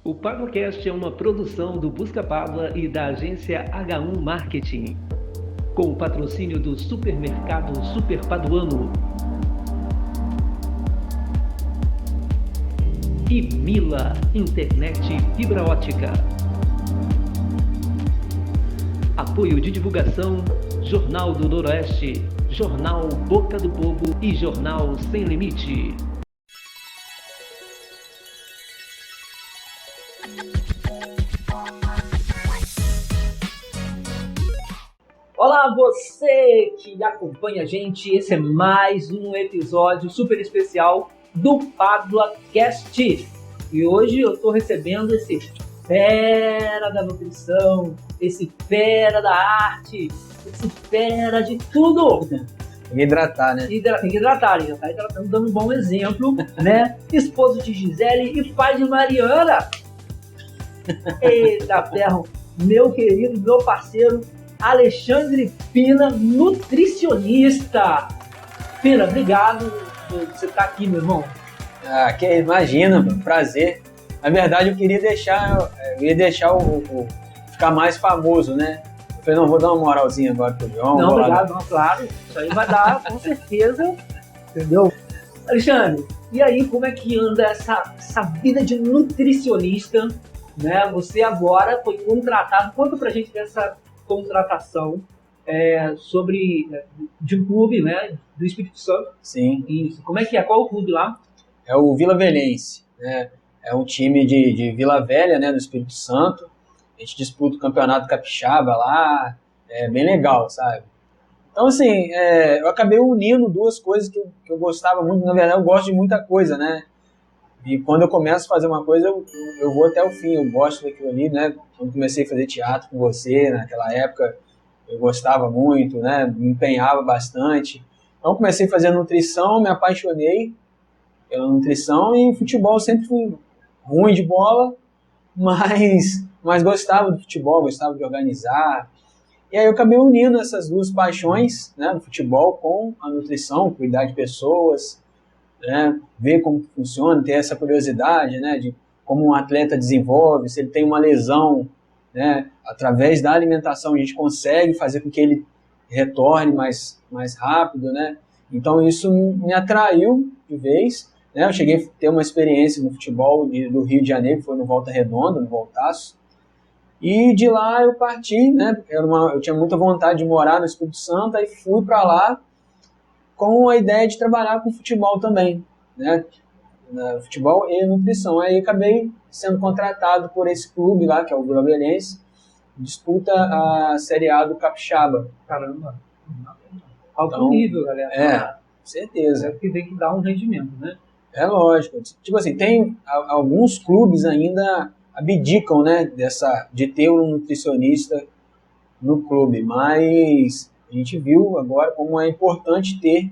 O PagoCast é uma produção do Busca Pagua e da agência H1 Marketing, com o patrocínio do supermercado Super Paduano e Mila Internet Fibra Ótica. Apoio de divulgação: Jornal do Noroeste, Jornal Boca do Povo e Jornal Sem Limite. Olá, você que acompanha a gente, esse é mais um episódio super especial do PaduaCast. E hoje eu estou recebendo esse fera da nutrição, esse fera da arte, esse fera de tudo. Tem que hidratar, né? Tem que hidratar, ele já está hidratando, dando um bom exemplo, né? Esposo de Gisele e pai de Mariana. Eita ferro, meu querido, meu parceiro, Alexandre Pina, nutricionista. Pina, obrigado por você estar aqui, meu irmão. Imagina, prazer. Na verdade, eu queria deixar ficar mais famoso, né? Eu falei, não, vou dar uma moralzinha agora pro João. Não, obrigado, não, claro. Isso aí vai dar, com certeza. Entendeu? Alexandre, e aí, como é que anda essa vida de nutricionista, né? Você agora foi contratado. Conta pra gente dessa contratação de um clube, né, do Espírito Santo. Sim. Isso. Como é que é? Qual é o clube lá? É o Vila Velhense, né? É um time de Vila Velha, né, do Espírito Santo. A gente disputa o Campeonato Capixaba lá, é bem legal, sabe? Então, assim, eu acabei unindo duas coisas que eu gostava muito. Na verdade, eu gosto de muita coisa, né? E quando eu começo a fazer uma coisa, eu vou até o fim, eu gosto daquilo ali, né? Quando comecei a fazer teatro com você, naquela época, eu gostava muito, né? Me empenhava bastante. Então, comecei a fazer nutrição, me apaixonei pela nutrição, e futebol sempre fui ruim de bola, mas gostava do futebol, gostava de organizar. E aí eu acabei unindo essas duas paixões, né? Do futebol com a nutrição, cuidar de pessoas, né, ver como funciona, ter essa curiosidade, né, de como um atleta desenvolve, se ele tem uma lesão, né, através da alimentação a gente consegue fazer com que ele retorne mais rápido, né, então isso me atraiu de vez, né, eu cheguei a ter uma experiência no futebol do Rio de Janeiro, que foi no Volta Redonda, no Voltaço, e de lá eu parti, né, eu tinha muita vontade de morar no Espírito Santo, aí fui para lá, com a ideia de trabalhar com futebol também, né? Futebol e nutrição. Aí acabei sendo contratado por esse clube lá, que é o Vila Velhense, disputa a Série A do Capixaba. Caramba, alto nível, galera. Com certeza. É que tem que dar um rendimento, né? É lógico. Tipo assim, tem alguns clubes ainda abdicam, né, de ter um nutricionista no clube, mas a gente viu agora como é importante ter,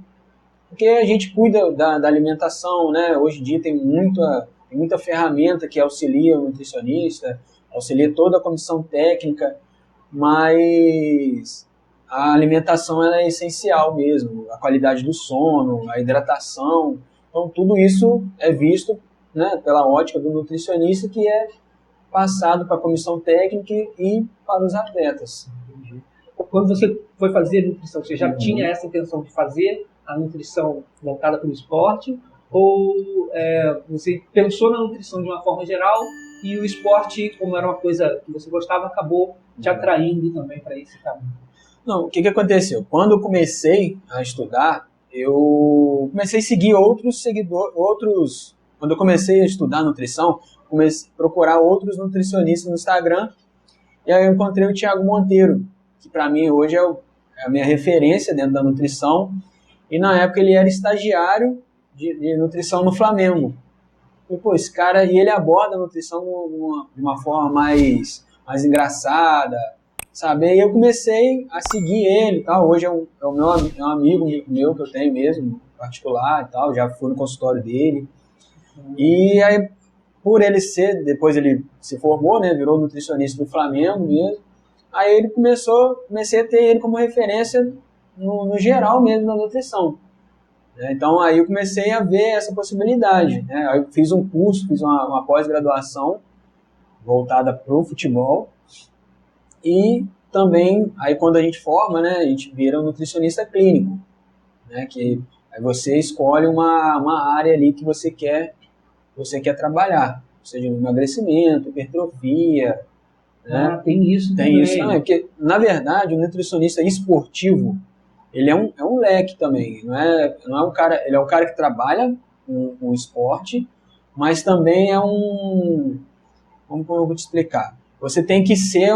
porque a gente cuida da alimentação, né? Hoje em dia tem muita ferramenta que auxilia o nutricionista, auxilia toda a comissão técnica, mas a alimentação ela é essencial mesmo, a qualidade do sono, a hidratação, então tudo isso é visto, né, pela ótica do nutricionista, que é passado para a comissão técnica e para os atletas. Quando você foi fazer nutrição, você já tinha essa intenção de fazer a nutrição voltada para o esporte? Ou você pensou na nutrição de uma forma geral e o esporte, como era uma coisa que você gostava, acabou te atraindo também para esse caminho? Não, o que aconteceu? Quando eu comecei a estudar, eu comecei a seguir outros. Quando eu comecei a estudar nutrição, comecei a procurar outros nutricionistas no Instagram, e aí eu encontrei o Thiago Monteiro, que para mim hoje é a minha referência dentro da nutrição, e na época ele era estagiário de nutrição no Flamengo. E, pô, esse cara, e ele aborda a nutrição de uma forma mais engraçada, sabe? E eu comecei a seguir ele e tal, hoje é um amigo meu que eu tenho mesmo, particular e tal, já fui no consultório dele, e aí, por ele depois ele se formou, né, virou nutricionista do Flamengo mesmo. Aí ele comecei a ter ele como referência no geral mesmo na nutrição. Então aí eu comecei a ver essa possibilidade. Aí eu fiz um curso, fiz uma pós-graduação voltada para o futebol. E também, aí quando a gente forma, né, a gente vira um nutricionista clínico, né, que aí você escolhe uma área ali que você quer trabalhar, seja emagrecimento, hipertrofia, né? Tem isso Tem também. isso também, porque, na verdade, o nutricionista esportivo, ele é um leque também, não é um cara, ele é um cara que trabalha com esporte, mas também é como eu vou te explicar? Você tem que ser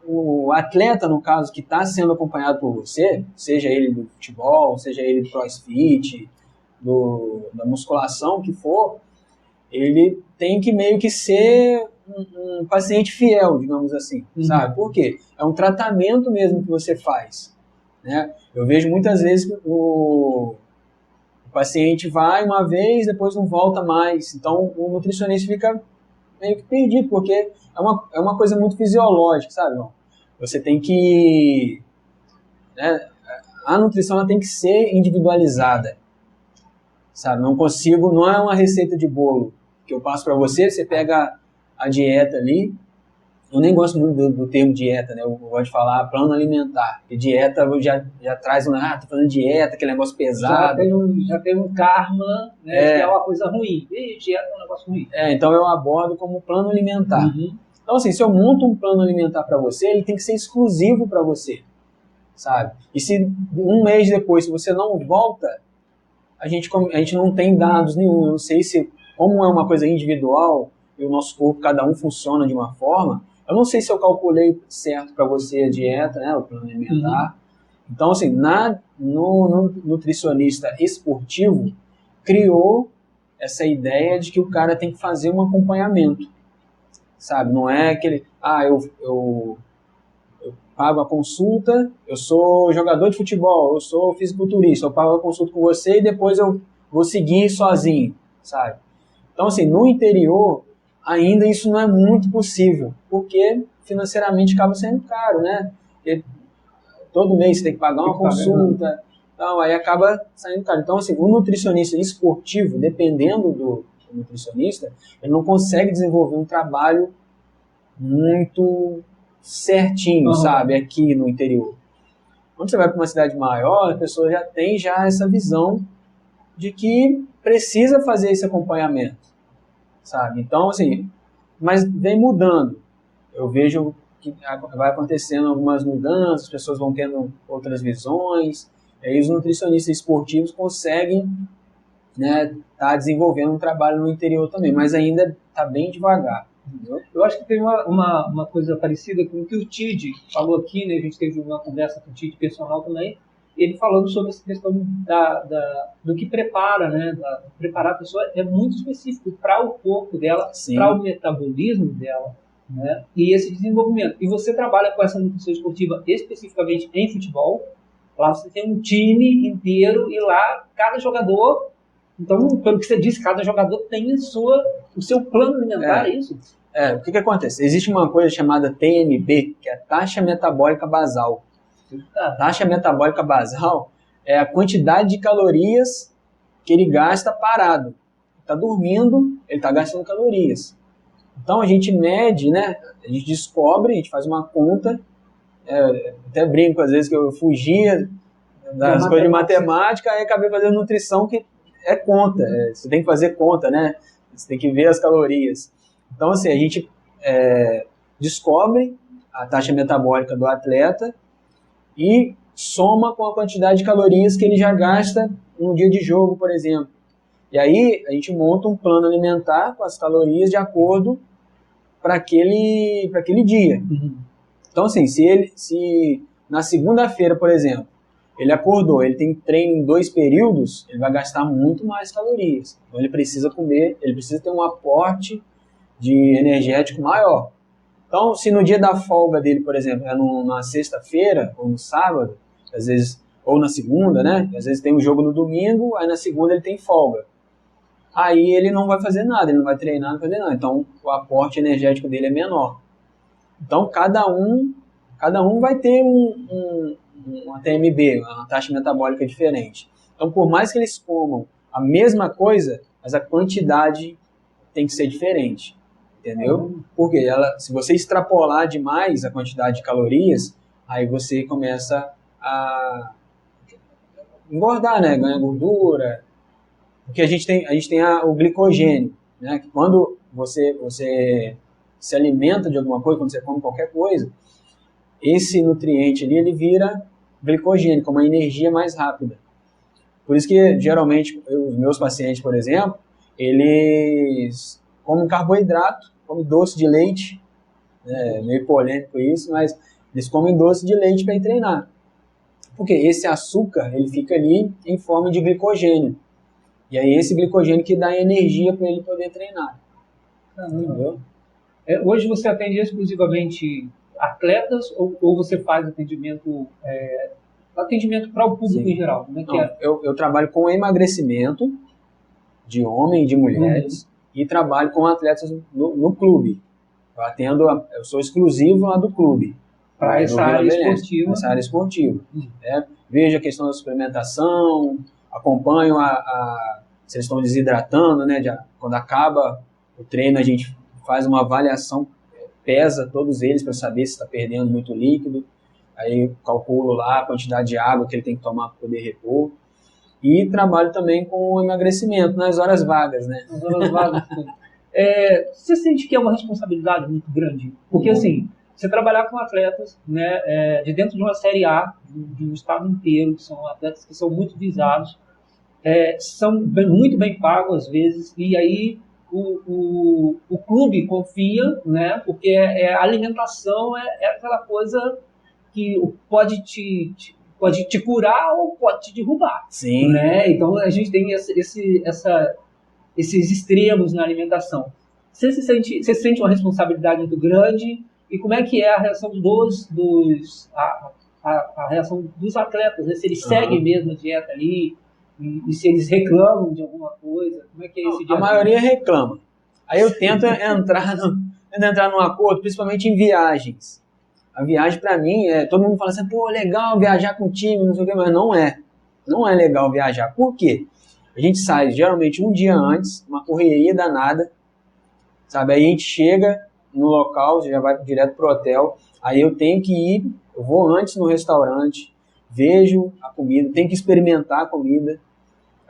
o atleta, no caso, que está sendo acompanhado por você, seja ele do futebol, seja ele do crossfit, da musculação, que for, ele tem que meio que ser um paciente fiel, digamos assim, sabe? Por quê? É um tratamento mesmo que você faz, né? Eu vejo muitas vezes que o paciente vai uma vez, depois não volta mais. Então, o nutricionista fica meio que perdido, porque é uma coisa muito fisiológica, sabe, irmão? Você tem que... Né, a nutrição ela tem que ser individualizada, sabe? Não é uma receita de bolo que eu passo para você, você pega a dieta ali. Eu nem gosto muito do termo dieta, né? Eu gosto de falar plano alimentar. Porque dieta já traz tô fazendo dieta, aquele negócio pesado. Já tem um karma, né? Que é uma coisa ruim. E dieta é um negócio ruim. Então eu abordo como plano alimentar. Então, assim, se eu monto um plano alimentar para você, ele tem que ser exclusivo para você, sabe? E se um mês depois, se você não volta, a gente não tem dados nenhum. Eu não sei se, como é uma coisa individual e o nosso corpo, cada um funciona de uma forma, eu não sei se eu calculei certo para você a dieta, né, o plano alimentar. Então, assim, no nutricionista esportivo, criou essa ideia de que o cara tem que fazer um acompanhamento, sabe? Não é aquele, eu pago a consulta, eu sou jogador de futebol, eu sou fisiculturista, eu pago a consulta com você e depois eu vou seguir sozinho, sabe? Então, assim, no interior, ainda isso não é muito possível, porque financeiramente acaba sendo caro, né? Porque todo mês você tem que pagar uma consulta, então aí acaba saindo caro. Então, assim, o nutricionista esportivo, dependendo do nutricionista, ele não consegue desenvolver um trabalho muito certinho, sabe, aqui no interior. Quando você vai para uma cidade maior, a pessoa já tem essa visão de que precisa fazer esse acompanhamento, sabe? Então, assim, mas vem mudando. Eu vejo que vai acontecendo algumas mudanças, as pessoas vão tendo outras visões, e aí os nutricionistas esportivos conseguem, né, tá desenvolvendo um trabalho no interior também, mas ainda está bem devagar. Entendeu? Eu acho que tem uma coisa parecida com o que o Tid falou aqui, né? A gente teve uma conversa com o Tid personal também, ele falando sobre essa questão do que prepara, né? Preparar a pessoa é muito específico para o corpo dela, para o metabolismo dela, né? E esse desenvolvimento. E você trabalha com essa nutrição esportiva especificamente em futebol. Lá você tem um time inteiro e lá cada jogador... Então, pelo que você disse, cada jogador tem o seu plano alimentar, é isso? O que acontece? Existe uma coisa chamada TMB, que é a taxa metabólica basal. A taxa metabólica basal é a quantidade de calorias que ele gasta parado. Ele está dormindo, ele está gastando calorias. Então, a gente mede, né? A gente descobre, a gente faz uma conta. Até brinco, às vezes, que eu fugia das coisas de matemática, aí acabei fazendo nutrição, que é conta, você tem que fazer conta, né? Você tem que ver as calorias. Então, assim, a gente descobre a taxa metabólica do atleta e soma com a quantidade de calorias que ele já gasta num dia de jogo, por exemplo. E aí a gente monta um plano alimentar com as calorias de acordo para aquele dia. Então, assim, se na segunda-feira, por exemplo, ele acordou, ele tem treino em 2 períodos, ele vai gastar muito mais calorias. Então ele precisa comer, ele precisa ter um aporte de energético maior. Então, se no dia da folga dele, por exemplo, é na sexta-feira ou no sábado, às vezes, ou na segunda, né? Às vezes tem um jogo no domingo, aí na segunda ele tem folga. Aí ele não vai fazer nada, ele não vai treinar, não vai fazer nada. Então o aporte energético dele é menor. Então cada um vai ter uma TMB, uma taxa metabólica diferente. Então, por mais que eles comam a mesma coisa, mas a quantidade tem que ser diferente. entendeu? Porque se você extrapolar demais a quantidade de calorias, aí você começa a engordar, né? Ganha gordura. Porque a gente tem o glicogênio, né? Que quando você se alimenta de alguma coisa, quando você come qualquer coisa, esse nutriente ali, ele vira glicogênio, com uma energia mais rápida. Por isso que, geralmente, os meus pacientes, por exemplo, eles comem carboidrato, comem doce de leite, né? Meio polêmico isso, mas eles comem doce de leite para ir treinar. Porque esse açúcar, ele fica ali em forma de glicogênio. E aí esse glicogênio que dá energia para ele poder treinar. Entendeu? Hoje você atende exclusivamente atletas ou você faz atendimento para o público em geral? Como é que Não, é? eu trabalho com emagrecimento de homem e de mulheres e trabalho com atletas no clube. Eu sou exclusivo lá do clube. Para essa área esportiva. Essa área esportiva. Vejo a questão da suplementação, acompanho se eles estão desidratando, né? Quando acaba o treino, a gente faz uma avaliação, pesa todos eles para saber se está perdendo muito líquido. Aí eu calculo lá a quantidade de água que ele tem que tomar para poder repor. E trabalho também com emagrecimento nas horas vagas, né? Nas horas vagas. Você sente que é uma responsabilidade muito grande? Porque, assim, você trabalhar com atletas, né, de dentro de uma Série A, de um estado inteiro, que são atletas que são muito visados, são muito bem pagos às vezes, e aí o clube confia, né, porque a alimentação é aquela coisa que pode te curar ou pode te derrubar. Sim. Né? Então a gente tem esses extremos na alimentação. Você sente uma responsabilidade muito grande, e como é que é a reação a reação dos atletas, né? Se eles seguem mesmo a dieta ali, e se eles reclamam de alguma coisa, como é que é esse dia? A maioria reclama. Aí eu tento entrar num acordo, principalmente em viagens. A viagem, para mim, todo mundo fala assim, pô, legal viajar com o time, não sei o quê, mas não é. Não é legal viajar. Por quê? A gente sai, geralmente, um dia antes, uma correria danada, sabe? Aí a gente chega no local, já vai direto pro hotel, aí eu tenho que ir, eu vou antes no restaurante, vejo a comida, tenho que experimentar a comida.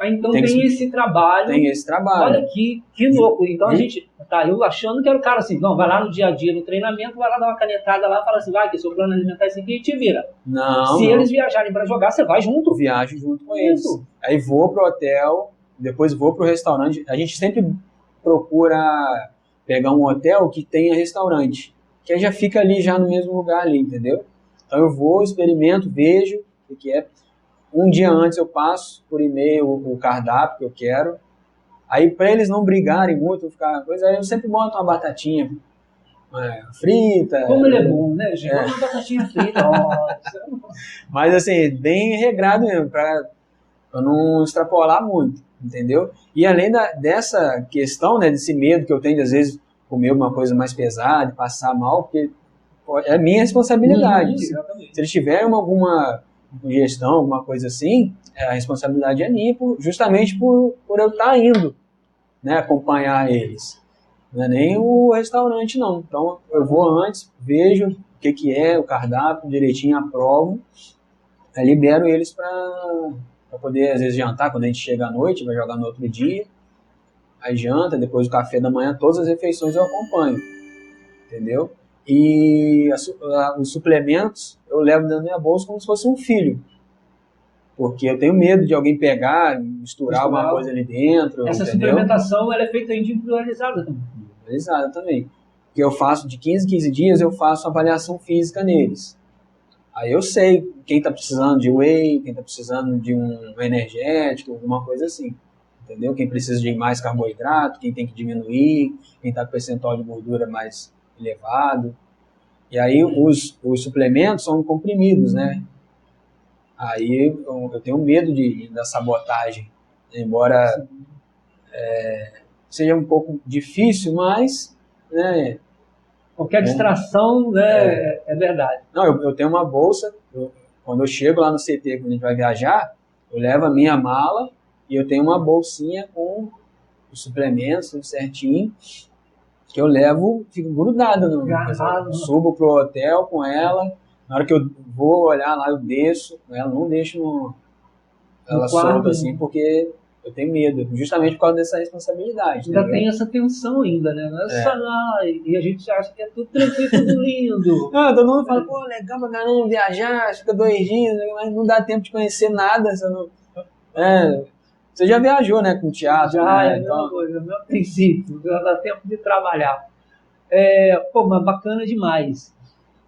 Então tem esse trabalho. Tem esse trabalho. Olha que louco. Então a gente, eu achando que era o cara assim, não, vai lá no dia a dia, no treinamento, vai lá dar uma canetada lá, fala assim, vai, que seu plano alimentar esse aqui e te vira. Não. Se eles viajarem para jogar, você vai junto. Eu viajo junto com eles. Aí vou pro hotel, depois vou pro restaurante. A gente sempre procura pegar um hotel que tenha restaurante, que aí já fica ali já no mesmo lugar ali, entendeu? Então eu vou, experimento, vejo o que é. Um dia antes eu passo por e-mail o cardápio que eu quero. Aí, para eles não brigarem muito, aí eu sempre boto uma batatinha frita. Como ele é bom, né, gente? Uma batatinha frita. Mas, assim, bem regrado mesmo, para não extrapolar muito, entendeu? E além dessa questão, né, desse medo que eu tenho de, às vezes, comer uma coisa mais pesada, passar mal, porque é minha responsabilidade. Se eles tiverem alguma ingestão, alguma coisa assim, a responsabilidade é minha, justamente por eu estar indo, né, acompanhar eles. Não é nem o restaurante, não. Então, eu vou antes, vejo o que é o cardápio, direitinho, aprovo, libero eles para poder, às vezes, jantar, quando a gente chega à noite, vai jogar no outro dia, aí janta, depois do café da manhã, todas as refeições eu acompanho, entendeu? E os suplementos eu levo dentro da minha bolsa como se fosse um filho. Porque eu tenho medo de alguém pegar, misturar alguma coisa ali dentro. Essa entendeu? Suplementação ela é feita individualizada também. Individualizada também. Porque eu faço de 15 em 15 dias, eu faço avaliação física neles. Aí eu sei quem está precisando de whey, quem está precisando de um energético, alguma coisa assim. Entendeu? Quem precisa de mais carboidrato, quem tem que diminuir, quem está com percentual de gordura mais elevado. E aí os suplementos são comprimidos, né? Aí eu tenho medo da sabotagem, embora seja um pouco difícil, mas, né? Qualquer distração, né, é verdade. Não, eu tenho uma bolsa, quando eu chego lá no CT, quando a gente vai viajar, eu levo a minha mala e eu tenho uma bolsinha com os suplementos, tudo certinho. que eu levo, fico grudado no Agarrado. subo pro hotel com ela, na hora que eu vou olhar lá, eu desço com ela, não deixo ela quarto, solta assim, porque eu tenho medo, justamente por causa dessa responsabilidade. Ainda entendeu? tem essa tensão ainda, né? Não é É. só lá, e a gente acha que é tudo tranquilo, tudo lindo. Não, todo mundo fala, pô, legal pra caramba viajar, fica 2 dias, mas não dá tempo de conhecer nada. Você já viajou, né, com teatro, Já é né? a mesma coisa, é o meu princípio, já dá tempo de trabalhar. Pô, mas bacana demais.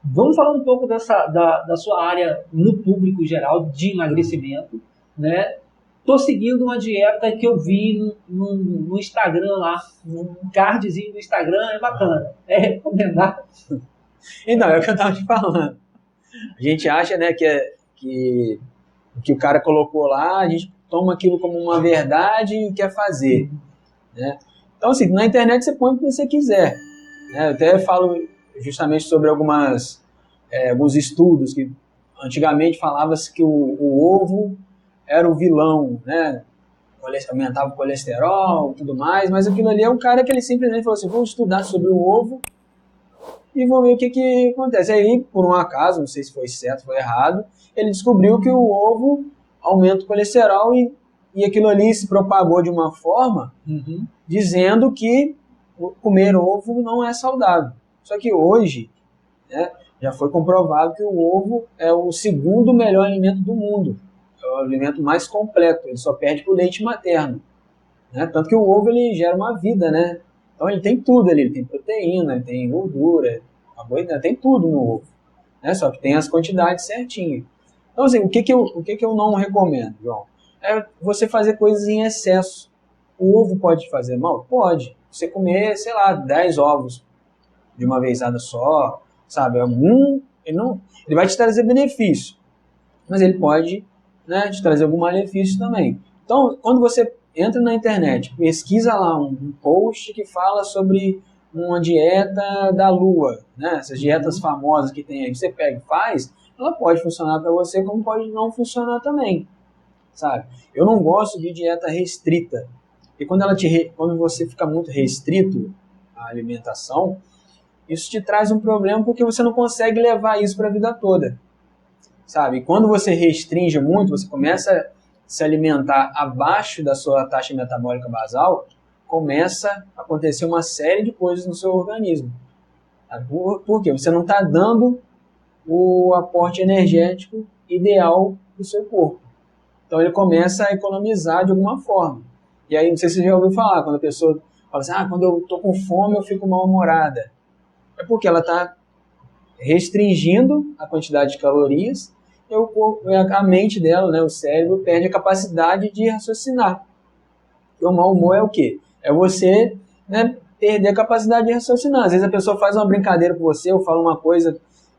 Vamos falar um pouco da sua área no público geral de emagrecimento, né? Tô seguindo uma dieta que eu vi no Instagram lá, um cardzinho do Instagram, é bacana. É recomendado. Então, é o que eu tava te falando. A gente acha, né, que o que o cara colocou lá, a gente toma aquilo como uma verdade e quer fazer, né? Então, assim, na internet você põe o que você quiser, né? Eu até falo justamente sobre alguns estudos que antigamente falava-se que o ovo era o vilão, né? Aumentava o colesterol e tudo mais, mas aquilo ali é um cara que ele simplesmente falou assim, vou estudar sobre o ovo e vou ver o que acontece. Aí, por um acaso, não sei se foi certo ou foi errado, ele descobriu que o ovo aumenta o colesterol e aquilo ali se propagou de uma forma dizendo que comer ovo não é saudável. Só que hoje, né, já foi comprovado que o ovo é o segundo melhor alimento do mundo. É o alimento mais completo, ele só perde para o leite materno. Né? Tanto que o ovo ele gera uma vida, né? Então ele tem tudo ali, ele tem proteína, ele tem gordura, carboidrato, tem tudo no ovo. Né? Só que tem as quantidades certinhas. Então, assim, o que eu não recomendo, João? É você fazer coisas em excesso. O ovo pode te fazer mal? Pode. Você comer, sei lá, 10 ovos de uma vezada só, sabe? Ele vai te trazer benefício, mas ele pode, né, te trazer algum malefício também. Então, quando você entra na internet, pesquisa lá um post que fala sobre uma dieta da lua, né? Essas dietas famosas que tem aí, você pega e faz, ela pode funcionar para você, como pode não funcionar também, sabe? Eu não gosto de dieta restrita, e quando você fica muito restrito à alimentação, isso te traz um problema porque você não consegue levar isso para a vida toda, sabe? E quando você restringe muito, você começa a se alimentar abaixo da sua taxa metabólica basal, começa a acontecer uma série de coisas no seu organismo. Por quê? Você não está dando o aporte energético ideal para o seu corpo. Então ele começa a economizar de alguma forma. E aí, não sei se você já ouviu falar, quando a pessoa fala assim, quando eu estou com fome eu fico mal-humorada. É porque ela está restringindo a quantidade de calorias e a mente dela, né, o cérebro, perde a capacidade de raciocinar. E o mau humor é o quê? É você, né, perder a capacidade de raciocinar. Às vezes a pessoa faz uma brincadeira com você ou fala uma coisa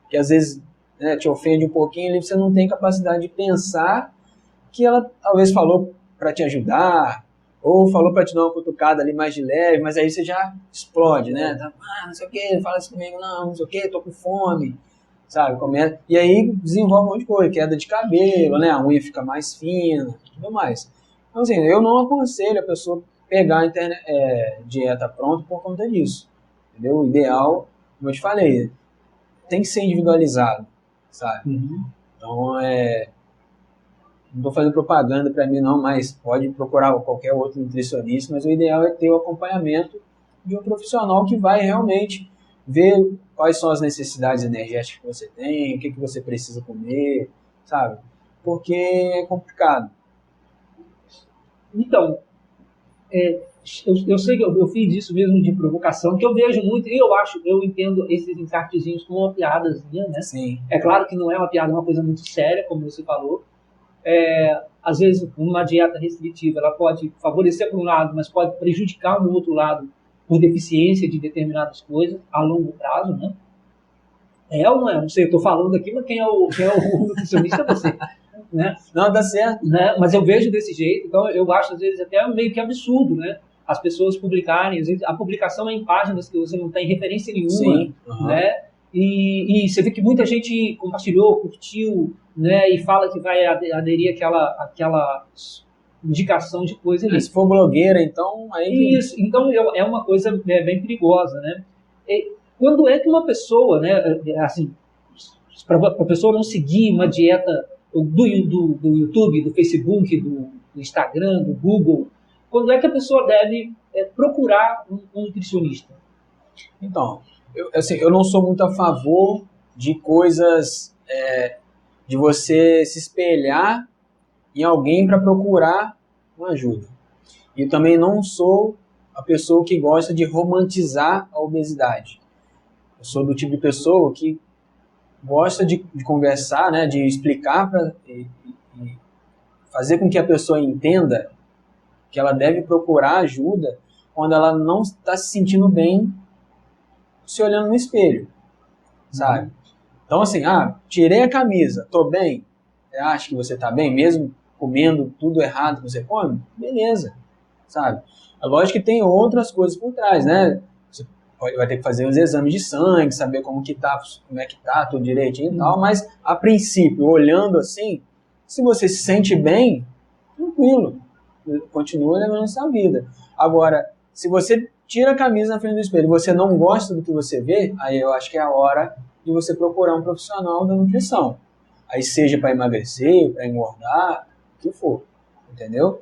que às vezes, né, te ofende um pouquinho e você não tem capacidade de pensar que ela talvez falou para te ajudar ou falou para te dar uma cutucada ali mais de leve, mas aí você já explode, né? Não sei o que, não fala isso comigo não sei o que, tô com fome, sabe? E aí desenvolve um monte de coisa, queda de cabelo, né? A unha fica mais fina, tudo mais. Então, assim, eu não aconselho a pessoa pegar a dieta pronta por conta disso, entendeu? O ideal, como eu te falei, tem que ser individualizado, sabe? Então, não estou fazendo propaganda para mim não, mas pode procurar qualquer outro nutricionista, mas o ideal é ter o acompanhamento de um profissional que vai realmente ver quais são as necessidades energéticas que você tem, o que você precisa comer, sabe? Porque é complicado. Então, eu sei que eu fiz isso mesmo de provocação, que eu vejo muito, e eu entendo esses encartezinhos como uma piadazinha, né? Sim. É claro que não é uma piada, é uma coisa muito séria, como você falou. Às vezes, uma dieta restritiva ela pode favorecer por um lado, mas pode prejudicar no outro lado por deficiência de determinadas coisas a longo prazo, né? Ou não é? Não sei, eu estou falando aqui, mas quem é o nutricionista é você. Né? Não, dá certo. Né? Mas eu vejo desse jeito, então eu acho às vezes até meio que absurdo, né? As pessoas publicarem, às vezes a publicação é em páginas que você não tem referência nenhuma, sim, né? E você vê que muita gente compartilhou, curtiu, né? E fala que vai aderir indicação de coisa ali. Se for blogueira, então... aí Isso, então é uma coisa bem perigosa, né? Quando é que uma pessoa, né, assim, para a pessoa não seguir uma dieta do YouTube, do Facebook, do Instagram, do Google, quando é que a pessoa deve procurar um nutricionista? Então, eu não sou muito a favor de coisas, de você se espelhar em alguém para procurar uma ajuda. E também não sou a pessoa que gosta de romantizar a obesidade. Eu sou do tipo de pessoa que gosta de conversar, né, de explicar e fazer com que a pessoa entenda que ela deve procurar ajuda quando ela não está se sentindo bem se olhando no espelho, sabe? Então, assim, tirei a camisa, tô bem, você acha que você tá bem, mesmo comendo tudo errado que você come? Beleza, sabe? É lógico que tem outras coisas por trás, né? Você vai ter que fazer uns exames de sangue, saber como é que tá, tudo direitinho e tal, mas, a princípio, olhando assim, se você se sente bem, tranquilo, continua levando essa vida. Agora, se você tira a camisa na frente do espelho e você não gosta do que você vê, aí eu acho que é a hora de você procurar um profissional da nutrição. Aí seja para emagrecer, para engordar, o que for, entendeu?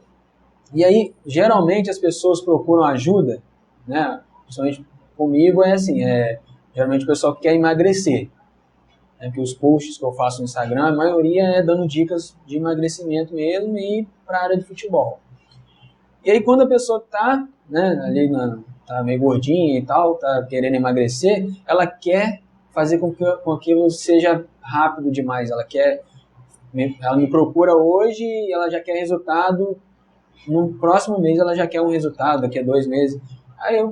E aí, geralmente as pessoas procuram ajuda, né? Principalmente comigo é assim, geralmente o pessoal quer emagrecer. Né? Porque os posts que eu faço no Instagram, a maioria é dando dicas de emagrecimento mesmo e para a área de futebol. E aí quando a pessoa tá, né, ali tá meio gordinha e tal, tá querendo emagrecer, ela quer fazer com que aquilo seja rápido demais. Ela me procura hoje e ela já quer resultado. No próximo mês ela já quer um resultado, daqui a 2 meses. Aí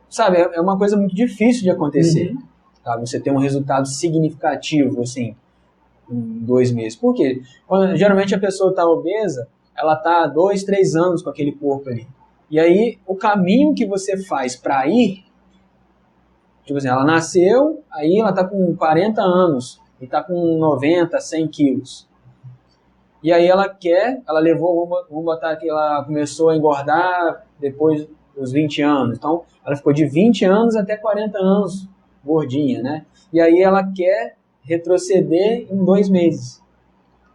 sabe, é uma coisa muito difícil de acontecer. Tá? Você ter um resultado significativo, assim, em 2 meses. Por quê? Geralmente a pessoa está obesa, ela está há 2, 3 anos com aquele corpo ali. E aí, o caminho que você faz para ir, tipo assim, ela nasceu, aí ela está com 40 anos e está com 90, 100 quilos. E aí ela vamos botar que ela começou a engordar depois dos 20 anos. Então, ela ficou de 20 anos até 40 anos gordinha, né? E aí ela quer retroceder em 2 meses.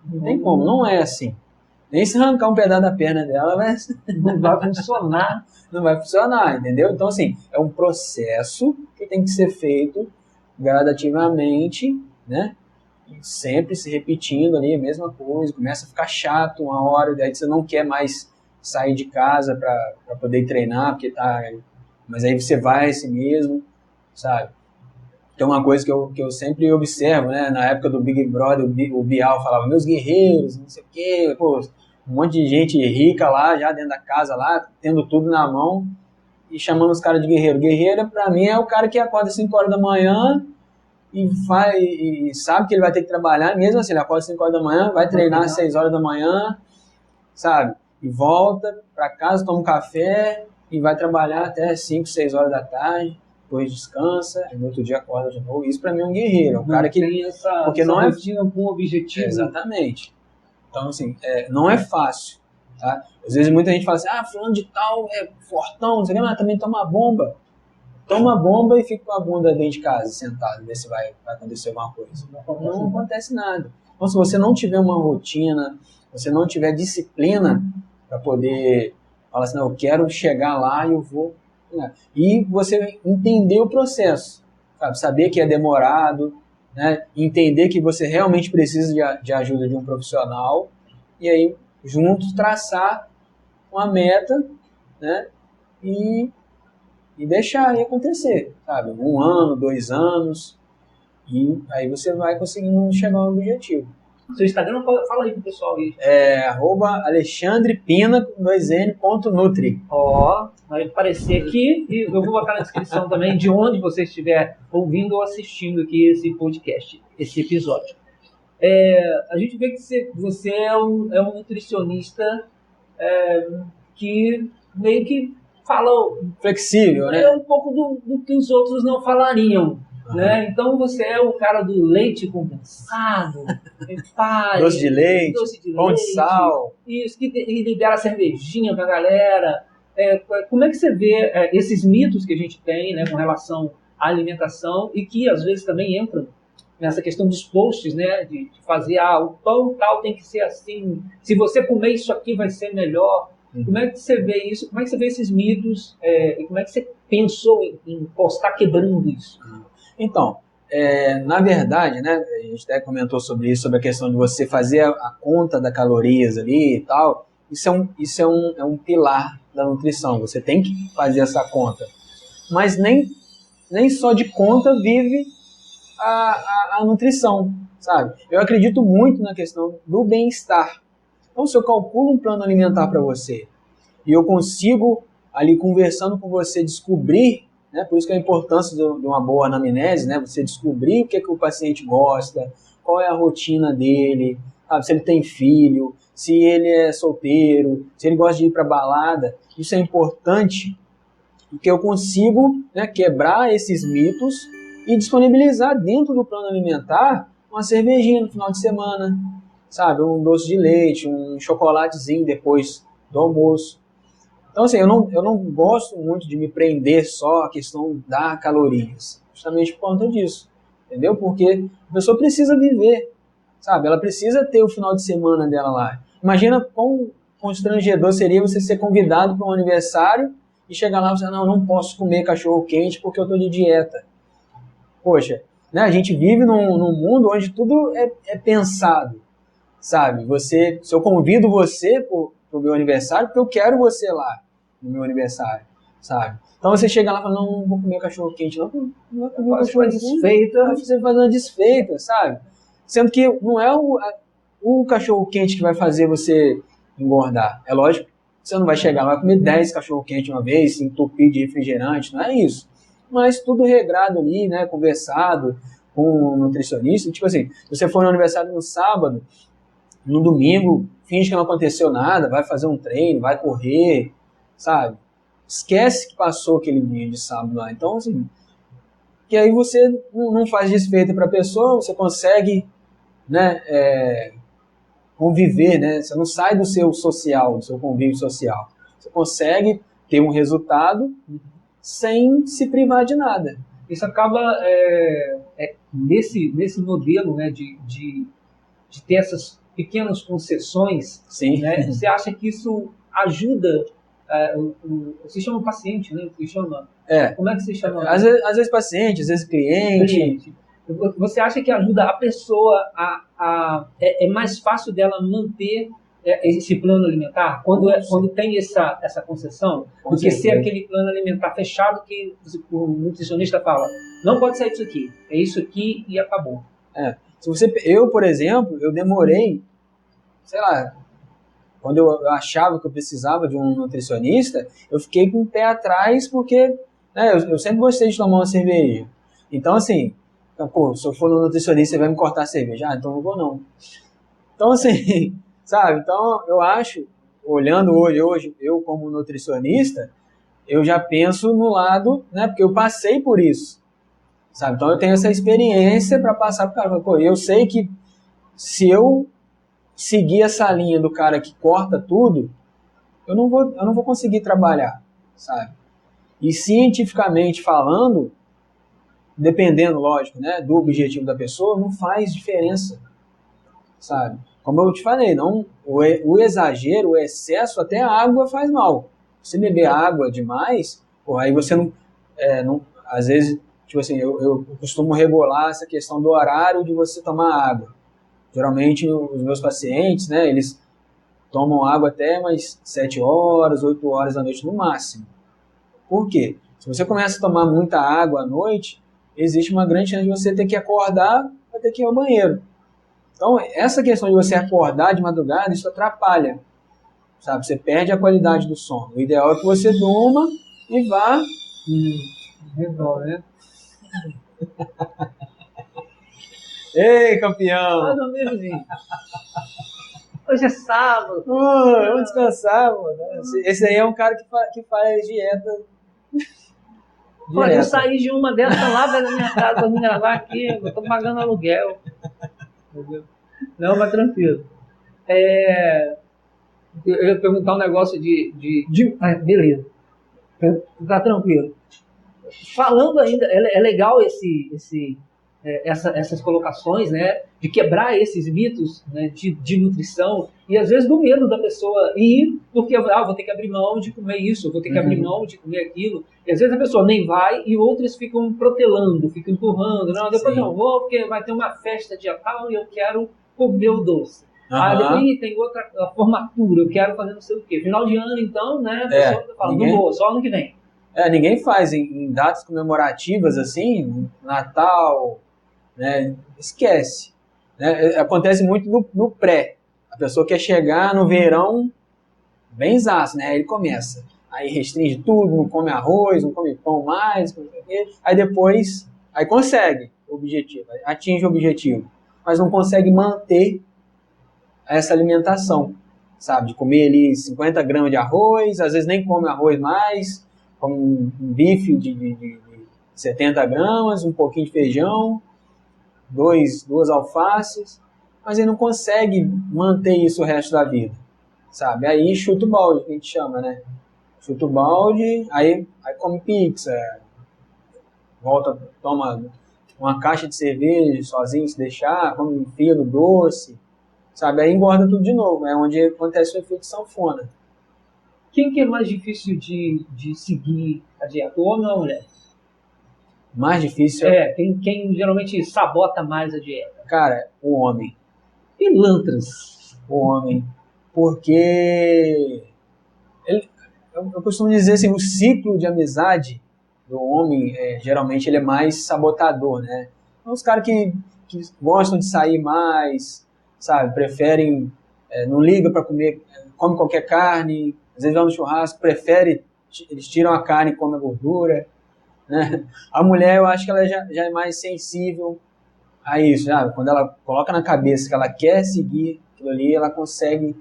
Não tem como, não é assim. Nem se arrancar um pedaço da perna dela, não vai funcionar. Não vai funcionar, entendeu? Então, assim, é um processo que tem que ser feito gradativamente, né? Sempre se repetindo ali a mesma coisa, começa a ficar chato uma hora, daí você não quer mais sair de casa para poder treinar, porque mas aí você vai assim mesmo, sabe? Tem uma coisa que eu sempre observo, né? Na época do Big Brother, o Bial falava, meus guerreiros, não sei o quê, pô, um monte de gente rica lá, já dentro da casa lá, tendo tudo na mão, e chamando os caras de guerreiro. Guerreiro, pra mim, é o cara que acorda 5 horas da manhã e sabe que ele vai ter que trabalhar, mesmo assim, ele acorda 5 horas da manhã, vai treinar às 6 horas da manhã, sabe? E volta pra casa, toma um café e vai trabalhar até 5, 6 horas da tarde, depois descansa, e no outro dia acorda de novo. Isso pra mim é um guerreiro, é um cara que... tem essa rotina com objetivo. Exatamente. Então, assim, não é fácil, tá? Às vezes muita gente fala assim, fulano de tal é fortão, não sei o que, mas também toma bomba. Toma bomba e fica com a bunda dentro de casa, sentado, ver se vai acontecer alguma coisa. Não acontece nada. Então, se você não tiver uma rotina, você não tiver disciplina para poder falar assim, não, eu quero chegar lá e eu vou... E você entender o processo, sabe? Saber que é demorado, né? Entender que você realmente precisa de ajuda de um profissional e aí, juntos, traçar uma meta, né? E deixar aí acontecer, sabe? 1 ano, 2 anos, e aí você vai conseguindo chegar ao objetivo. Seu Instagram, fala aí pro pessoal aí. @alexandrepina, com 2n.nutri. Vai aparecer aqui, e eu vou botar na descrição também de onde você estiver ouvindo ou assistindo aqui esse podcast, esse episódio. A gente vê que você é um nutricionista que meio que fala... flexível, né? É um pouco do que os outros não falariam. né? Então você é o cara do leite condensado, Doce de leite, pão de sal. Isso, que libera cervejinha pra galera. Como é que você vê esses mitos que a gente tem, né, com relação à alimentação e que às vezes também entram nessa questão dos posts, né, de fazer, o pão tal tem que ser assim, se você comer isso aqui vai ser melhor. Como é que você vê isso? Como é que você vê esses mitos? E como é que você pensou em postar quebrando isso? Então, na verdade, né, a gente até comentou sobre isso, sobre a questão de você fazer a conta das calorias ali e tal. Isso é um pilar da nutrição. Você tem que fazer essa conta. Mas nem só de conta vive a nutrição, sabe? Eu acredito muito na questão do bem-estar. Então, se eu calculo um plano alimentar para você e eu consigo, ali conversando com você, descobrir, né, por isso que a importância de uma boa anamnese, né, você descobrir o que o paciente gosta, qual é a rotina dele, sabe, se ele tem filho, se ele é solteiro, se ele gosta de ir para balada. Isso é importante porque eu consigo, né, quebrar esses mitos e disponibilizar dentro do plano alimentar uma cervejinha no final de semana, sabe? Um doce de leite, um chocolatezinho depois do almoço. Então, assim, eu não gosto muito de me prender só à questão das calorias, justamente por conta disso, entendeu? Porque a pessoa precisa viver, sabe? Ela precisa ter o final de semana dela lá. Imagina quão constrangedor seria você ser convidado para um aniversário e chegar lá e você, não posso comer cachorro quente porque eu estou de dieta. Poxa, né, a gente vive num mundo onde tudo é pensado, sabe? Se eu convido você para o meu aniversário, porque eu quero você lá no meu aniversário, sabe? Então você chega lá e fala, não vou comer cachorro quente, não vai comer cachorro quente. Desfeita. Você vai fazer uma desfeita, sabe? Sendo que não é o cachorro quente que vai fazer você engordar. É lógico que você não vai chegar lá e comer 10 cachorro quente uma vez, se entupir de refrigerante, não é isso. Mas tudo regrado ali, né, conversado com um nutricionista. Tipo assim, se você for no aniversário no sábado, no domingo, finge que não aconteceu nada, vai fazer um treino, vai correr, sabe? Esquece que passou aquele dia de sábado lá. Então, assim, que aí você não faz desfeita para a pessoa, você consegue, né, conviver, né? Você não sai do seu social, do seu convívio social. Você consegue ter um resultado sem se privar de nada. Isso acaba nesse modelo, né, de ter essas pequenas concessões. Sim. Né? Você acha que isso ajuda? Você chama o paciente, né? Você chama. Como é que você chama? Às vezes paciente, às vezes cliente. Você acha que ajuda a pessoa é mais fácil dela manter esse plano alimentar quando tem essa concessão do que ser aquele plano alimentar fechado que o nutricionista fala, não pode sair disso aqui, é isso aqui e acabou. Eu, por exemplo, eu demorei, sei lá, quando eu achava que eu precisava de um nutricionista, eu fiquei com o pé atrás porque, né, eu sempre gostei de tomar uma cerveja. Então, assim, se eu for no nutricionista, você vai me cortar a cerveja. Então não vou não. Então, assim, sabe? Então, eu acho, olhando hoje, eu como nutricionista, eu já penso no lado, né, porque eu passei por isso, sabe? Então, eu tenho essa experiência para passar para o cara. Eu sei que se eu seguir essa linha do cara que corta tudo, eu não vou conseguir trabalhar, sabe? E cientificamente falando, dependendo, lógico, né, do objetivo da pessoa, não faz diferença, sabe? Como eu te falei, o exagero, o excesso, até a água faz mal. Se beber água demais, aí você às vezes, tipo assim, eu costumo regular essa questão do horário de você tomar água. Geralmente, os meus pacientes, né, eles tomam água até mais 7 horas, 8 horas da noite no máximo. Por quê? Se você começa a tomar muita água à noite, existe uma grande chance de você ter que acordar para ter que ir ao banheiro. Então, essa questão de você acordar de madrugada, isso atrapalha, sabe? Você perde a qualidade do sono. O ideal é que você durma e vá... né? Ei, campeão! Mais ou menos isso. Hoje é sábado. Vamos descansar, mano. Esse aí é um cara que faz dieta. Olha, eu Direto. saí de uma dessa lá da minha casa pra me gravar aqui, eu tô pagando aluguel. Entendeu? Não, mas tranquilo. Eu ia perguntar um negócio beleza, tá tranquilo. Falando ainda, é legal essas colocações, né, de quebrar esses mitos, né, de nutrição e às vezes do medo da pessoa ir, porque vou ter que abrir mão de comer isso, vou ter que abrir mão de comer aquilo. E às vezes a pessoa nem vai e outros ficam protelando, ficam empurrando. Não, depois não vou porque vai ter uma festa de Natal e eu quero comer o doce. Depois tem outra formatura, eu quero fazer não sei o quê. Final de ano, então, né, a pessoa fala, não vou, só ano que vem. Ninguém faz em datas comemorativas assim, Natal, né? Esquece. Né? Acontece muito no pré. A pessoa quer chegar no verão bem zaço, né? Aí ele começa. Aí restringe tudo, não come arroz, não come pão mais, não sei o quê. Aí depois, aí consegue o objetivo, atinge o objetivo, mas não consegue manter essa alimentação, sabe? De comer ali 50 gramas de arroz, às vezes nem come arroz mais, come um bife de 70 gramas, um pouquinho de feijão, duas alfaces, mas ele não consegue manter isso o resto da vida, sabe? Aí chuta o balde, que a gente chama, né? Chuta o balde, aí come pizza, volta, toma uma caixa de cerveja sozinho, se deixar, come filo doce, sabe? Aí engorda tudo de novo, é onde acontece o efeito sanfona. Quem que é mais difícil de seguir a dieta, o homem ou a mulher? Mais difícil quem geralmente sabota mais a dieta? Cara, o homem. Pilantras. O homem. Porque eu costumo dizer assim, o ciclo de amizade do homem, geralmente ele é mais sabotador, né? Então, os caras que gostam de sair mais, sabe, preferem, não liga para comer, come qualquer carne, às vezes vai no churrasco, eles tiram a carne e comem a gordura, né? A mulher, eu acho que ela já é mais sensível a isso, sabe? Quando ela coloca na cabeça que ela quer seguir aquilo ali, ela consegue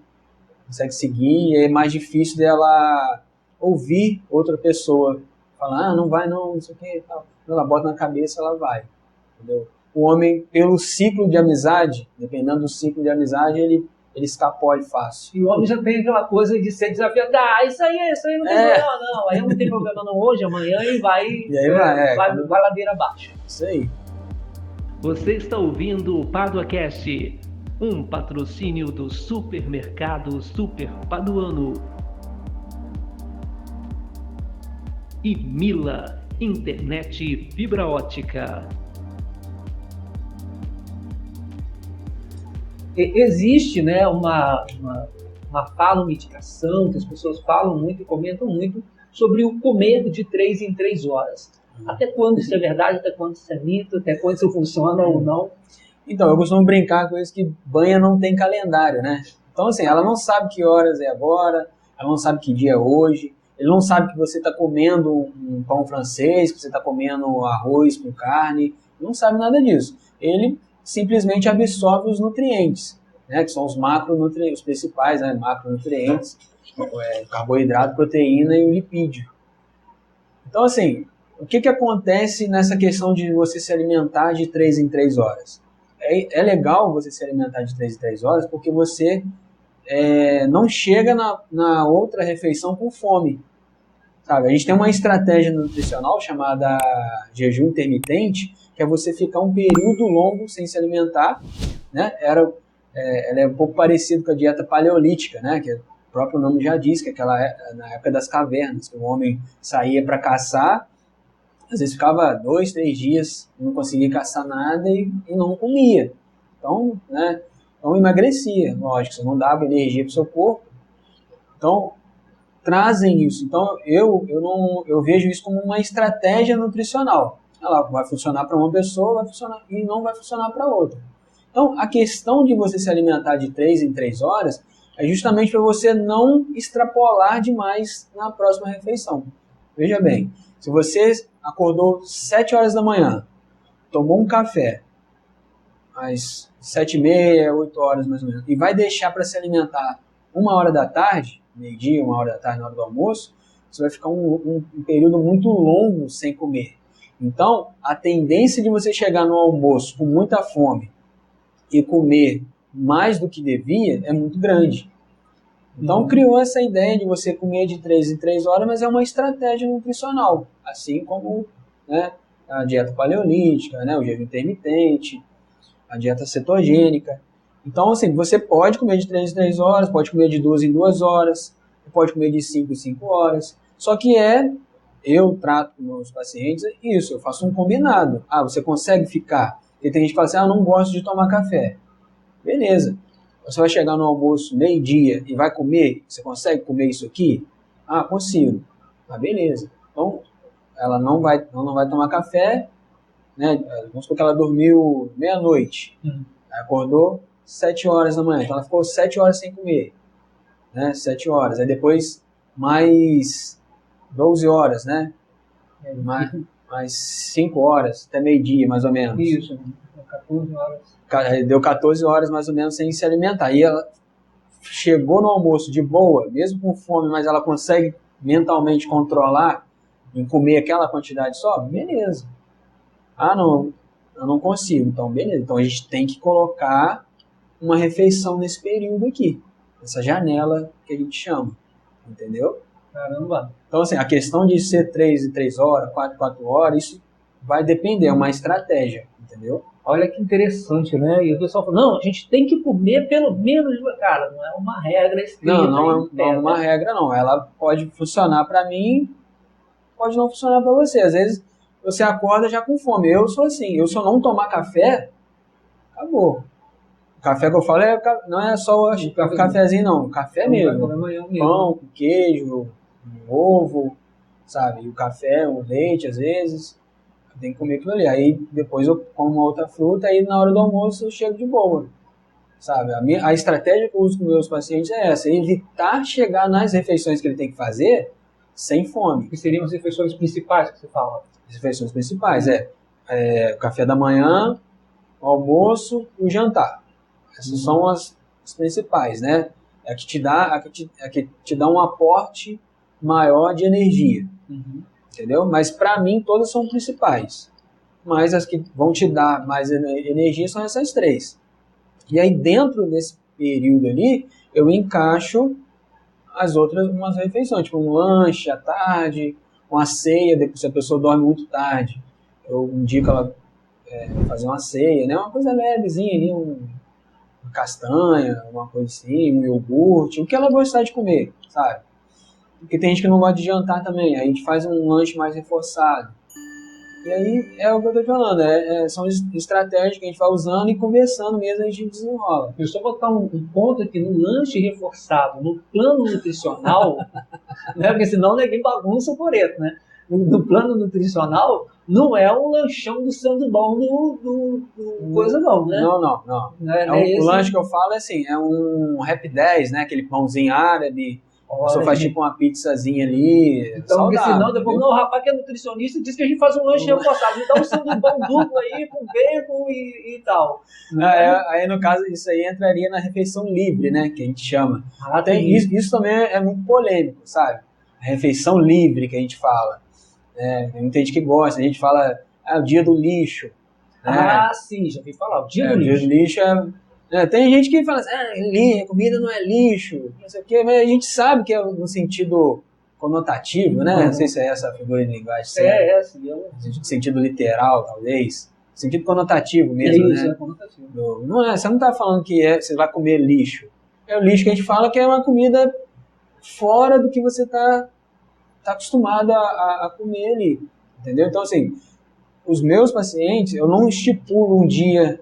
seguir, e é mais difícil dela ouvir outra pessoa falar, não vai não sei o que e tal. Quando ela bota na cabeça, ela vai, entendeu? O homem, pelo ciclo de amizade, dependendo do ciclo de amizade, ele escapole fácil. E o homem já tem aquela coisa de ser desafiado. Isso aí não tem problema não. Aí não tem problema não hoje, amanhã e vai ladeira abaixo. Isso aí. Você está ouvindo o PaduaCast, um patrocínio do supermercado Super Paduano. E Mila, internet fibra ótica. Existe, né, uma fala, uma indicação que as pessoas falam muito e comentam muito sobre o comer de 3 em 3 horas. Até quando isso é verdade, até quando isso é mito, até quando isso funciona ou não? Então, eu costumo brincar com isso que banha não tem calendário, né? Então, assim, ela não sabe que horas é agora, ela não sabe que dia é hoje, ele não sabe que você está comendo um pão francês, que você está comendo arroz com carne, não sabe nada disso. Ele simplesmente absorve os nutrientes, né? Que são os macronutrientes, os principais, né? Macronutrientes, carboidrato, proteína e o lipídio. Então, assim, o que acontece nessa questão de você se alimentar de 3 em 3 horas? É legal você se alimentar de 3 em 3 horas porque você não chega na outra refeição com fome. Sabe? A gente tem uma estratégia nutricional chamada jejum intermitente, que é você ficar um período longo sem se alimentar, né? Ela é um pouco parecido com a dieta paleolítica, né? Que o próprio nome já diz, que é na época das cavernas, que o homem saía para caçar, às vezes ficava 2, 3 dias, não conseguia caçar nada e não comia. Então, né? Então emagrecia, lógico, você não dava energia para o seu corpo. Então, trazem isso. Então, eu vejo isso como uma estratégia nutricional. Ela vai funcionar para uma pessoa, vai funcionar e não vai funcionar para outra. Então, a questão de você se alimentar de 3 em 3 horas é justamente para você não extrapolar demais na próxima refeição. Veja bem, se você acordou 7 horas da manhã, tomou um café, às 7h30, 8 horas mais ou menos, e vai deixar para se alimentar 1 hora da tarde, meio-dia, 1 hora da tarde, na hora do almoço, você vai ficar um período muito longo sem comer. Então, a tendência de você chegar no almoço com muita fome e comer mais do que devia é muito grande. Então, criou essa ideia de você comer de 3 em 3 horas, mas é uma estratégia nutricional, assim como, né, a dieta paleolítica, né, o jejum intermitente, a dieta cetogênica. Então, assim, você pode comer de 3 em 3 horas, pode comer de 2 em 2 horas, pode comer de 5 em 5 horas. Só que eu trato com meus pacientes isso, eu faço um combinado. Ah, você consegue ficar? Porque tem gente que fala assim, eu não gosto de tomar café. Beleza. Você vai chegar no almoço meio-dia e vai comer? Você consegue comer isso aqui? Ah, consigo. Ah, beleza. Então, ela não vai tomar café, né? Vamos supor que ela dormiu meia-noite. Acordou 7 horas da manhã. Então, ela ficou 7 horas sem comer. Né? 7 horas. Aí depois, mais 12 horas, né? Mais 5 horas, até meio-dia, mais ou menos. Isso, 14 horas. Deu 14 horas mais ou menos sem se alimentar. E ela chegou no almoço de boa, mesmo com fome, mas ela consegue mentalmente controlar em comer aquela quantidade só? Beleza. Ah, não, eu não consigo. Então, beleza. Então, a gente tem que colocar uma refeição nesse período aqui. Essa janela que a gente chama. Entendeu? Caramba. Então, assim, a questão de ser 3 em 3 horas, 4 em 4 horas, isso vai depender, é uma estratégia. Entendeu? Olha que interessante, né? E o pessoal fala, não, a gente tem que comer pelo menos... Cara, não é uma regra escrita. Não é uma regra, não. Ela pode funcionar para mim, pode não funcionar para você. Às vezes, você acorda já com fome. Eu sou assim, eu se eu não tomar café, acabou. O café que eu falo não é só o cafezinho, não. O café mesmo. Pão, com queijo, um ovo, sabe? E o café, o leite, às vezes... Tem que comer aquilo ali. Aí depois eu como uma outra fruta, aí na hora do almoço eu chego de boa. Sabe? A estratégia que eu uso com meus pacientes é essa, evitar chegar nas refeições que ele tem que fazer sem fome. Que seriam as refeições principais que você fala? As refeições principais o café da manhã, o almoço e o jantar. Essas são as principais, né? É a que te dá um aporte maior de energia. Entendeu? Mas para mim todas são principais. Mas as que vão te dar mais energia são essas 3. E aí dentro desse período ali, eu encaixo as outras umas refeições, tipo um lanche à tarde, uma ceia, depois se a pessoa dorme muito tarde, eu indico ela fazer uma ceia, né? Uma coisa levezinha ali, uma castanha, uma coisa assim, um iogurte, o que ela gostar de comer, sabe? Porque tem gente que não gosta de jantar também, aí a gente faz um lanche mais reforçado. E aí é o que eu tô falando, são estratégias que a gente vai usando e conversando mesmo, a gente desenrola. Eu só botar um ponto aqui no lanche reforçado, no plano nutricional, né? Porque senão ninguém bagunça o coreto, né? No plano nutricional, não é um lanchão do santo bom do coisa não, né? Não. O lanche que eu falo é assim, é um Rap 10, né? Aquele pãozinho árabe. A pessoa faz tipo uma pizzazinha ali. Então, saudável, porque senão depois, não, o rapaz que é nutricionista diz que a gente faz um lanche reforçado. Me dá um sandubão duplo aí com bacon e tal. Aí, no caso, isso aí entraria na refeição livre, né? Que a gente chama. Isso também é muito polêmico, sabe? A refeição livre que a gente fala. Tem muita gente que gosta. A gente fala, o dia do lixo. Né? Sim, já vi falar. O dia do lixo tem gente que fala assim, comida não é lixo, não sei o quê, mas a gente sabe que é no sentido conotativo, né? Não sei se é essa a figura de linguagem. Sim. No sentido literal, talvez. Sentido conotativo mesmo, né? É conotativo. Você não está falando que você vai comer lixo. É o lixo que a gente fala que é uma comida fora do que você está acostumado a comer ali. Entendeu? Então, assim, os meus pacientes, eu não estipulo um dia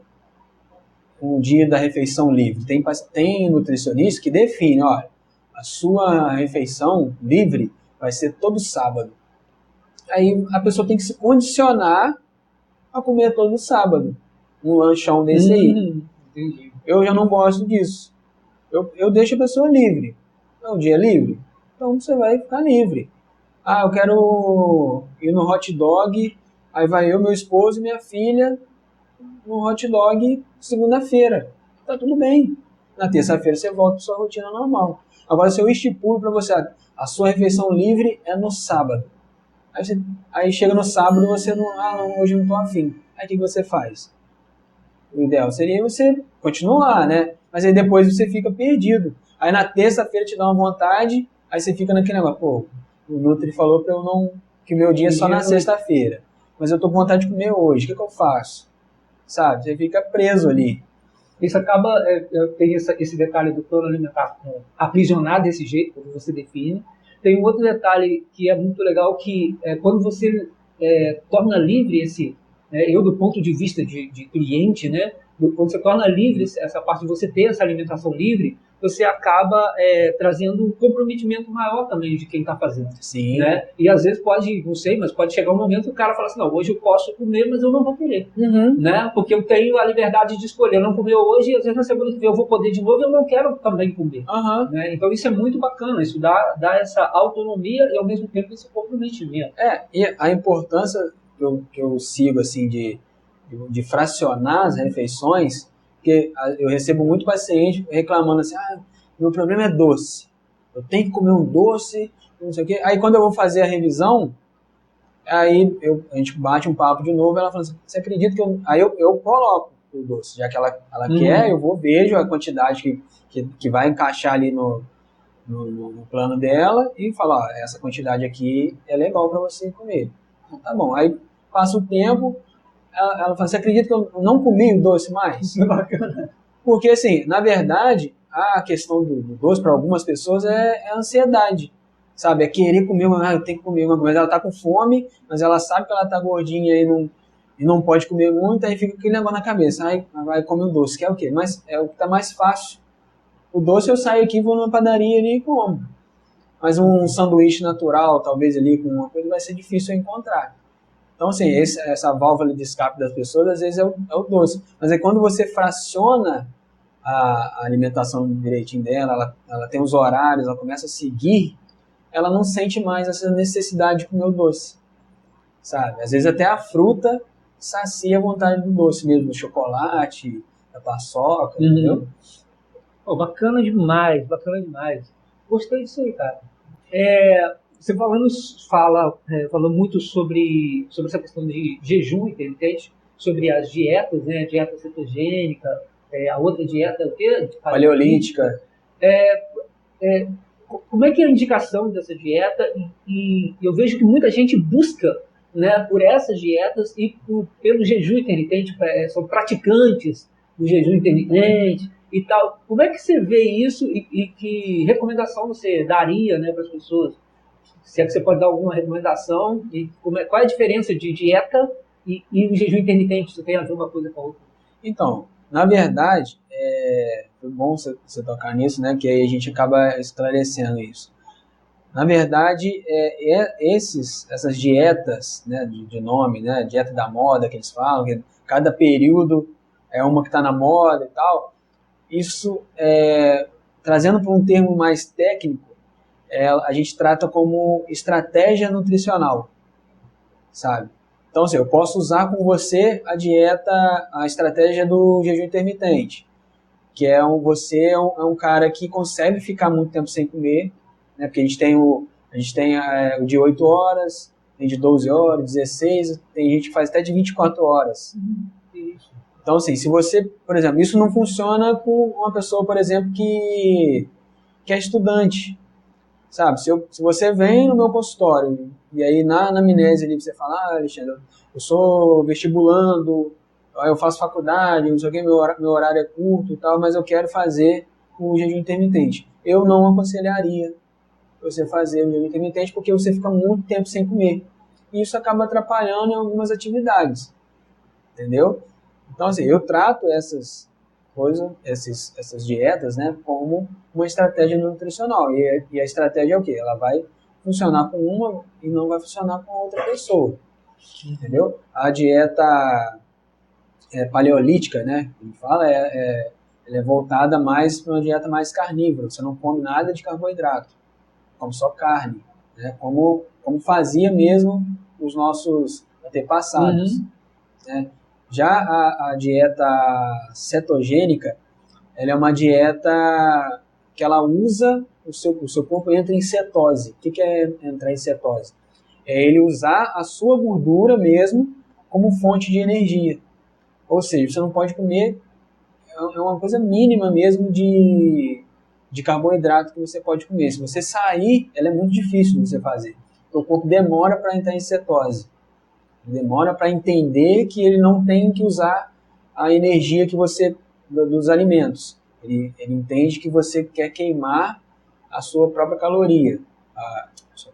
da refeição livre. Tem nutricionista que define, olha, a sua refeição livre vai ser todo sábado. Aí a pessoa tem que se condicionar a comer todo sábado. Um lanchão desse aí. Entendi. Eu já não gosto disso. Eu deixo a pessoa livre. É um dia livre? Então você vai ficar livre. Eu quero ir no hot dog, aí vai eu, meu esposo e minha filha no hot dog segunda-feira. Tá tudo bem. Na terça-feira você volta para sua rotina normal. Agora, se eu estipulo para você, a sua refeição livre é no sábado. Aí chega no sábado e você não, hoje eu não tô afim. Aí o que você faz? O ideal seria você continuar, né? Mas aí depois você fica perdido. Aí na terça-feira te dá uma vontade, aí você fica naquele negócio, pô, o Nutri falou para eu não, que o meu dia é só na sexta-feira. Mas eu tô com vontade de comer hoje, o que eu faço? Sabe? Você fica preso ali. Isso acaba, tem esse detalhe do plano alimentar aprisionado desse jeito, como você define. Tem um outro detalhe que é muito legal, que quando você torna livre esse, eu do ponto de vista de cliente, né, quando você torna livre essa parte de você ter essa alimentação livre, você acaba trazendo um comprometimento maior também de quem está fazendo. Sim. Né? E às vezes pode, não sei, mas pode chegar um momento que o cara fala assim, não, hoje eu posso comer, mas eu não vou querer. Né? Porque eu tenho a liberdade de escolher, eu não comer hoje, e às vezes na semana que vem eu vou poder de novo e eu não quero também comer. Né? Então isso é muito bacana, isso dá essa autonomia e ao mesmo tempo esse comprometimento. E a importância que eu sigo assim de fracionar as refeições, porque eu recebo muito paciente reclamando assim, meu problema é doce, eu tenho que comer um doce, não sei o quê. Aí quando eu vou fazer a revisão, aí a gente bate um papo de novo, ela fala assim, você acredita que aí eu coloco o doce, já que ela quer, eu vejo a quantidade que vai encaixar ali no plano dela e falo, essa quantidade aqui é legal para você comer. Então, tá bom, aí passa o tempo, ela fala, você acredita que eu não comi o doce mais? Bacana. Porque, assim, na verdade, a questão do doce para algumas pessoas é ansiedade, sabe? É querer comer, eu tenho que comer uma coisa. Mas ela tá com fome, mas ela sabe que ela tá gordinha e não pode comer muito, aí fica aquele negócio na cabeça. Aí vai comer um doce, que é o quê? Mas é o que tá mais fácil. O doce eu saio aqui, vou numa padaria ali e como. Mas um sanduíche natural, talvez ali com uma coisa, vai ser difícil eu encontrar. Então, assim, essa válvula de escape das pessoas, às vezes, é o doce. Mas aí, quando você fraciona a alimentação direitinho dela, ela tem os horários, ela começa a seguir, ela não sente mais essa necessidade de comer o doce, sabe? Às vezes, até a fruta sacia a vontade do doce mesmo, do chocolate, da paçoca, entendeu? Oh, bacana demais, bacana demais. Gostei disso aí, cara. Você falou muito sobre essa questão de jejum intermitente, sobre as dietas, né? Dieta cetogênica, a outra dieta, o quê? Paleolítica. Como é que é a indicação dessa dieta? E eu vejo que muita gente busca, né, por essas dietas e pelo jejum intermitente, são praticantes do jejum intermitente e tal. Como é que você vê isso e que recomendação você daria, né, para as pessoas? Se é que você pode dar alguma recomendação, e qual é a diferença de dieta e o jejum intermitente? Isso tem a ver uma coisa com a outra? Então, na verdade, foi bom você tocar nisso, né? Que aí a gente acaba esclarecendo isso. Na verdade, essas dietas, né, de nome, né? Dieta da moda que eles falam, que cada período é uma que está na moda e tal. Isso, trazendo para um termo mais técnico, a gente trata como estratégia nutricional, sabe? Então, assim, eu posso usar com você a estratégia do jejum intermitente, que você é um cara que consegue ficar muito tempo sem comer, né? Porque a gente tem o de 8 horas, tem de 12 horas, 16, tem gente que faz até de 24 horas. Isso. Então, assim, se você, por exemplo, isso não funciona com uma pessoa, por exemplo, que é estudante, sabe? Se você vem no meu consultório e aí na anamnese ali você fala, Alexandre, eu sou vestibulando, eu faço faculdade, não sei o que, meu horário é curto e tal, mas eu quero fazer o jejum intermitente. Eu não aconselharia você fazer o jejum intermitente porque você fica muito tempo sem comer. E isso acaba atrapalhando em algumas atividades, entendeu? Então, assim, eu trato essas dietas, né, como uma estratégia nutricional. E a estratégia é o quê? Ela vai funcionar com uma e não vai funcionar com a outra pessoa. Entendeu? A dieta paleolítica, né, que a gente fala, ela é voltada mais para uma dieta mais carnívora. Você não come nada de carboidrato, come só carne, né, como fazia mesmo os nossos antepassados. Né? Já a dieta cetogênica, ela é uma dieta que ela usa, o seu corpo entra em cetose. O que é entrar em cetose? É ele usar a sua gordura mesmo como fonte de energia. Ou seja, você não pode comer, é uma coisa mínima mesmo de carboidrato que você pode comer. Se você sair, ela é muito difícil de você fazer. Então, o corpo demora para entrar em cetose. Demora para entender que ele não tem que usar a energia que você dos alimentos. Ele entende que você quer queimar a sua própria caloria, a sua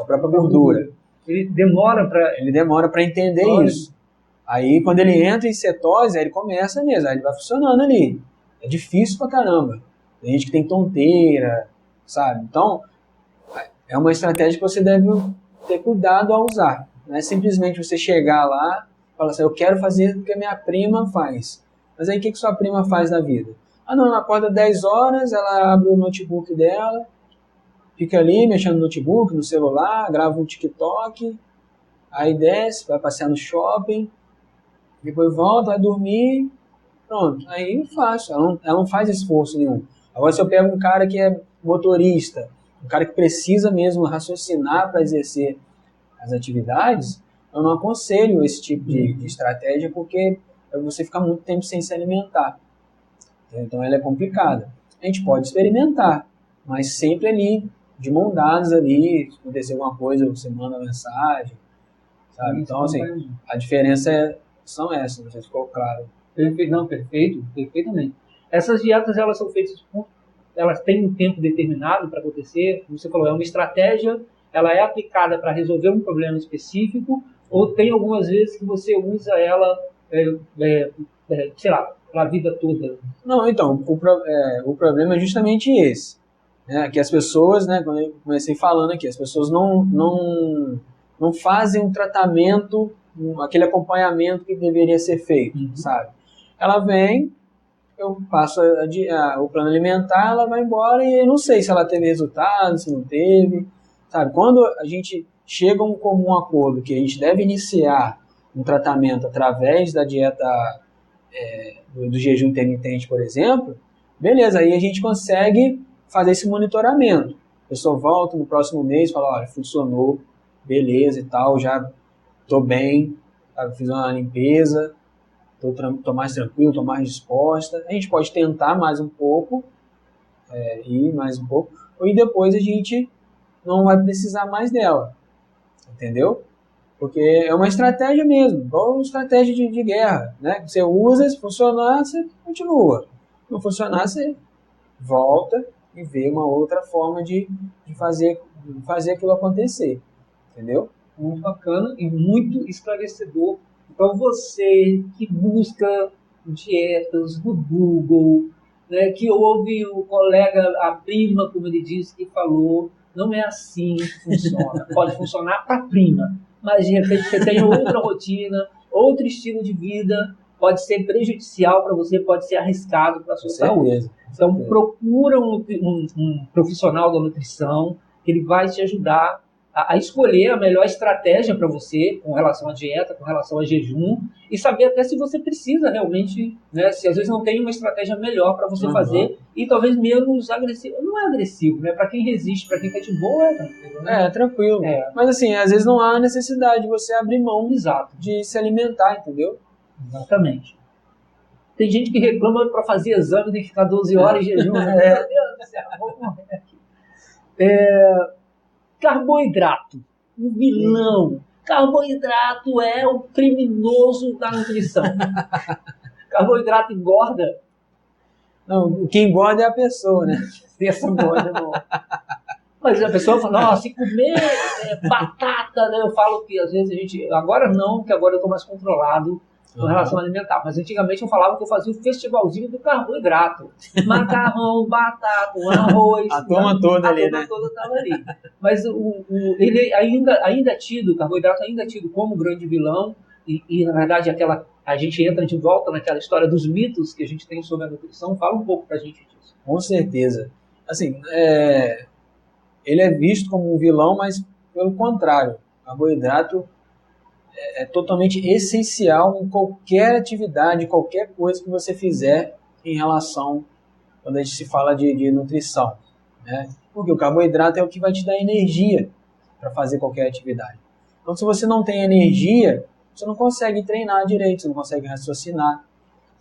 própria gordura. Ele demora para entender isso. Aí, quando ele entra em cetose, aí ele começa mesmo, aí ele vai funcionando ali. É difícil pra caramba. Tem gente que tem tonteira, sabe? Então, é uma estratégia que você deve ter cuidado ao usar. Não é simplesmente você chegar lá e falar assim, eu quero fazer o que a minha prima faz. Mas aí, o que sua prima faz na vida? Ah, não, ela acorda 10 horas, ela abre o notebook dela, fica ali mexendo no notebook, no celular, grava um TikTok, aí desce, vai passear no shopping, depois volta, vai dormir, pronto. Aí fácil, ela não faz esforço nenhum. Agora, se eu pego um cara que é motorista, um cara que precisa mesmo raciocinar para exercer as atividades, eu não aconselho esse tipo de estratégia, porque você fica muito tempo sem se alimentar. Então, ela é complicada. A gente pode experimentar, mas sempre ali, de mão dadas ali, se acontecer alguma coisa, você manda mensagem, sabe? Então, assim, a diferença são essas, não sei se ficou claro. Não, perfeitamente. Essas dietas, elas são feitas, elas têm um tempo determinado para acontecer, como você falou, é uma estratégia, ela é aplicada para resolver um problema específico, ou tem algumas vezes que você usa ela, sei lá, para a vida toda? Não, então, o problema é justamente esse, né, que as pessoas, né, quando eu comecei falando aqui, as pessoas não fazem um tratamento, aquele acompanhamento que deveria ser feito, sabe? Ela vem, eu passo o plano alimentar, ela vai embora e eu não sei se ela teve resultado, se não teve, sabe? Quando a gente chega a um comum acordo que a gente deve iniciar um tratamento através da dieta do jejum intermitente, por exemplo, beleza, aí a gente consegue fazer esse monitoramento. A pessoa volta no próximo mês e fala, olha, funcionou, beleza e tal, já estou bem, sabe? Fiz uma limpeza, estou mais tranquilo, estou mais disposta. A gente pode tentar mais um pouco, ir mais um pouco, e depois a gente não vai precisar mais dela, entendeu? Porque é uma estratégia mesmo, igual uma estratégia de guerra, né? Você usa, se funcionar, você continua. Se não funcionar, você volta e vê uma outra forma de fazer aquilo acontecer, entendeu? Muito bacana e muito esclarecedor. Então, você que busca dietas no Google, né, que ouve o colega, a prima, como ele disse, que falou, não é assim que funciona. Pode funcionar para a prima, mas de repente você tem outra rotina, outro estilo de vida, pode ser prejudicial para você, pode ser arriscado para a sua saúde. Então, procura um profissional da nutrição, que ele vai te ajudar a escolher a melhor estratégia para você com relação à dieta, com relação a jejum, e saber até se você precisa realmente, né, se às vezes não tem uma estratégia melhor para você fazer, e talvez menos agressivo. Não é agressivo, né? Para quem resiste, para quem tá de boa, é tranquilo. Né? É, tranquilo. Mas assim, às vezes não há necessidade de você abrir mão de se alimentar, entendeu? Exatamente. Tem gente que reclama para fazer exame, tem que ficar 12 horas em jejum. Né? Meu Deus do céu, vou morrer aqui. Carboidrato, o vilão. Carboidrato é o criminoso da nutrição. Carboidrato engorda? Não, o que engorda é a pessoa, né? Essa engorda não. Mas a pessoa fala, se comer batata, né? Eu falo que às vezes a gente... Agora não, porque agora eu estou mais controlado com relação alimentar. Mas antigamente eu falava que eu fazia o festivalzinho do carboidrato. Macarrão, batata, arroz. A turma toda ali, né? A turma toda estava ali. Mas ele ainda é tido, o carboidrato ainda é tido como grande vilão. E na verdade, a gente entra de volta naquela história dos mitos que a gente tem sobre a nutrição. Fala um pouco pra gente disso. Com certeza. Assim, ele é visto como um vilão, mas pelo contrário. O carboidrato é totalmente essencial em qualquer atividade, qualquer coisa que você fizer em relação quando a gente se fala de nutrição, né? Porque o carboidrato é o que vai te dar energia para fazer qualquer atividade. Então, se você não tem energia, você não consegue treinar direito, você não consegue raciocinar.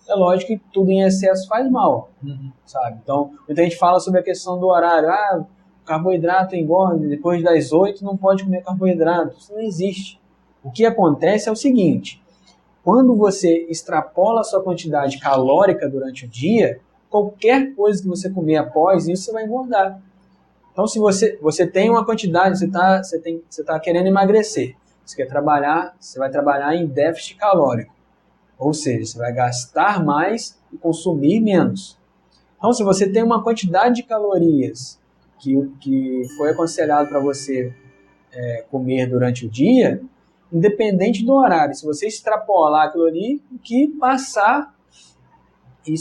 É lógico que tudo em excesso faz mal, sabe? Então, muita gente fala sobre a questão do horário. Ah, carboidrato engorda, depois das 8 não pode comer carboidrato. Isso não existe. O que acontece é o seguinte: quando você extrapola a sua quantidade calórica durante o dia, qualquer coisa que você comer após isso, você vai engordar. Então, se você tem uma quantidade, você tá querendo emagrecer, você quer trabalhar, você vai trabalhar em déficit calórico. Ou seja, você vai gastar mais e consumir menos. Então, se você tem uma quantidade de calorias que foi aconselhado para você comer durante o dia, independente do horário, se você extrapolar aquilo ali, o que passar, e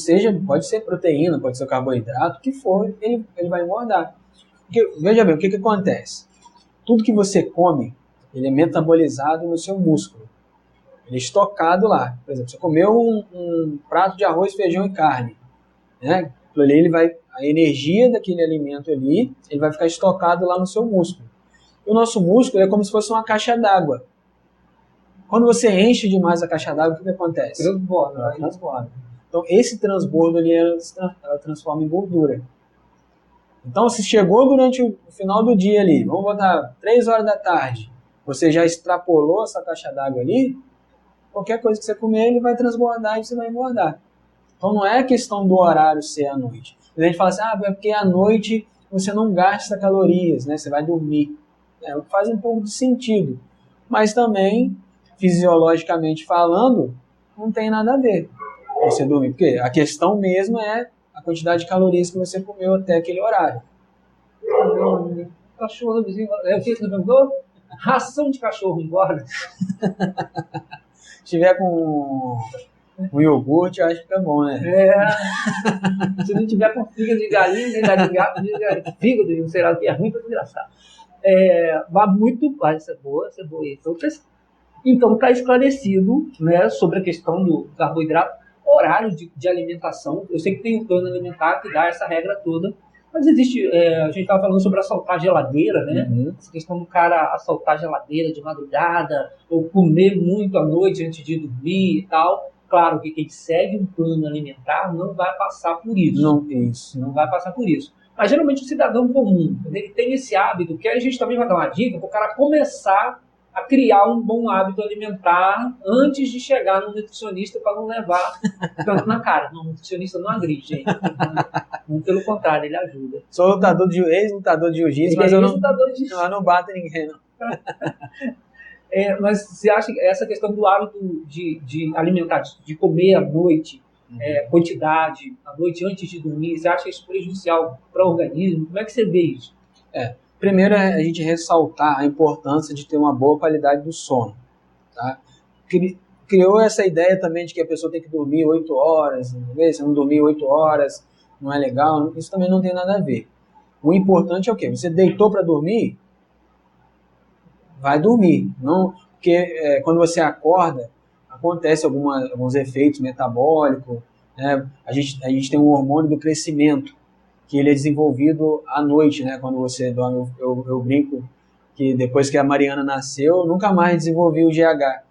pode ser proteína, pode ser carboidrato, o que for, ele vai engordar. Porque, veja bem, o que acontece? Tudo que você come, ele é metabolizado no seu músculo. Ele é estocado lá. Por exemplo, você comeu um prato de arroz, feijão e carne, né? A energia daquele alimento ali, ele vai ficar estocado lá no seu músculo. E o nosso músculo é como se fosse uma caixa d'água. Quando você enche demais a caixa d'água, o que acontece? Transborda. Então, esse transbordo ali, ela transforma em gordura. Então, se chegou durante o final do dia ali, vamos botar 3 horas da tarde, você já extrapolou essa caixa d'água ali, qualquer coisa que você comer, ele vai transbordar e você vai engordar. Então, não é questão do horário ser à noite. A gente fala assim, é porque à noite você não gasta calorias, né? Você vai dormir. Faz um pouco de sentido. Mas também, fisiologicamente falando, não tem nada a ver você dormir. Porque a questão mesmo é a quantidade de calorias que você comeu até aquele horário. Cachorro do vizinho, o que você perguntou? Ração de cachorro engorda? Se tiver com um iogurte, eu acho que tá bom, né? Se não tiver com fígado de galinha, nem de gato, fígado, não sei lá o que, é ruim para desgraçar. Isso é boa. Então está esclarecido, né, sobre a questão do carboidrato. Horário de alimentação, eu sei que tem um plano alimentar que dá essa regra toda, mas existe, a gente estava falando sobre assaltar a geladeira, né? Essa questão do cara assaltar a geladeira de madrugada, ou comer muito à noite antes de dormir e tal. Claro que quem segue um plano alimentar não vai passar por isso. Não vai passar por isso. Mas geralmente o cidadão comum, ele tem esse hábito, que a gente também vai dar uma dica para o cara começar a criar um bom hábito alimentar antes de chegar no nutricionista, para não levar tanto na cara. Não, o nutricionista não agride, gente. Muito pelo contrário, ele ajuda. Sou ex-lutador de jiu-jitsu, mas eu não bato ninguém, não. Mas você acha que essa questão do hábito de alimentar, de comer à noite, quantidade, à noite antes de dormir, você acha isso prejudicial para o organismo? Como é que você vê isso? Primeiro é a gente ressaltar a importância de ter uma boa qualidade do sono. Tá? Criou essa ideia também de que a pessoa tem que dormir 8 horas, se não dormir 8 horas não é legal, isso também não tem nada a ver. O importante é o quê? Você deitou para dormir, vai dormir. Porque quando você acorda, acontece alguns efeitos metabólicos, né? A gente tem um hormônio do crescimento, que ele é desenvolvido à noite, né? Quando você dorme, eu brinco que depois que a Mariana nasceu, eu nunca mais desenvolvi o GH,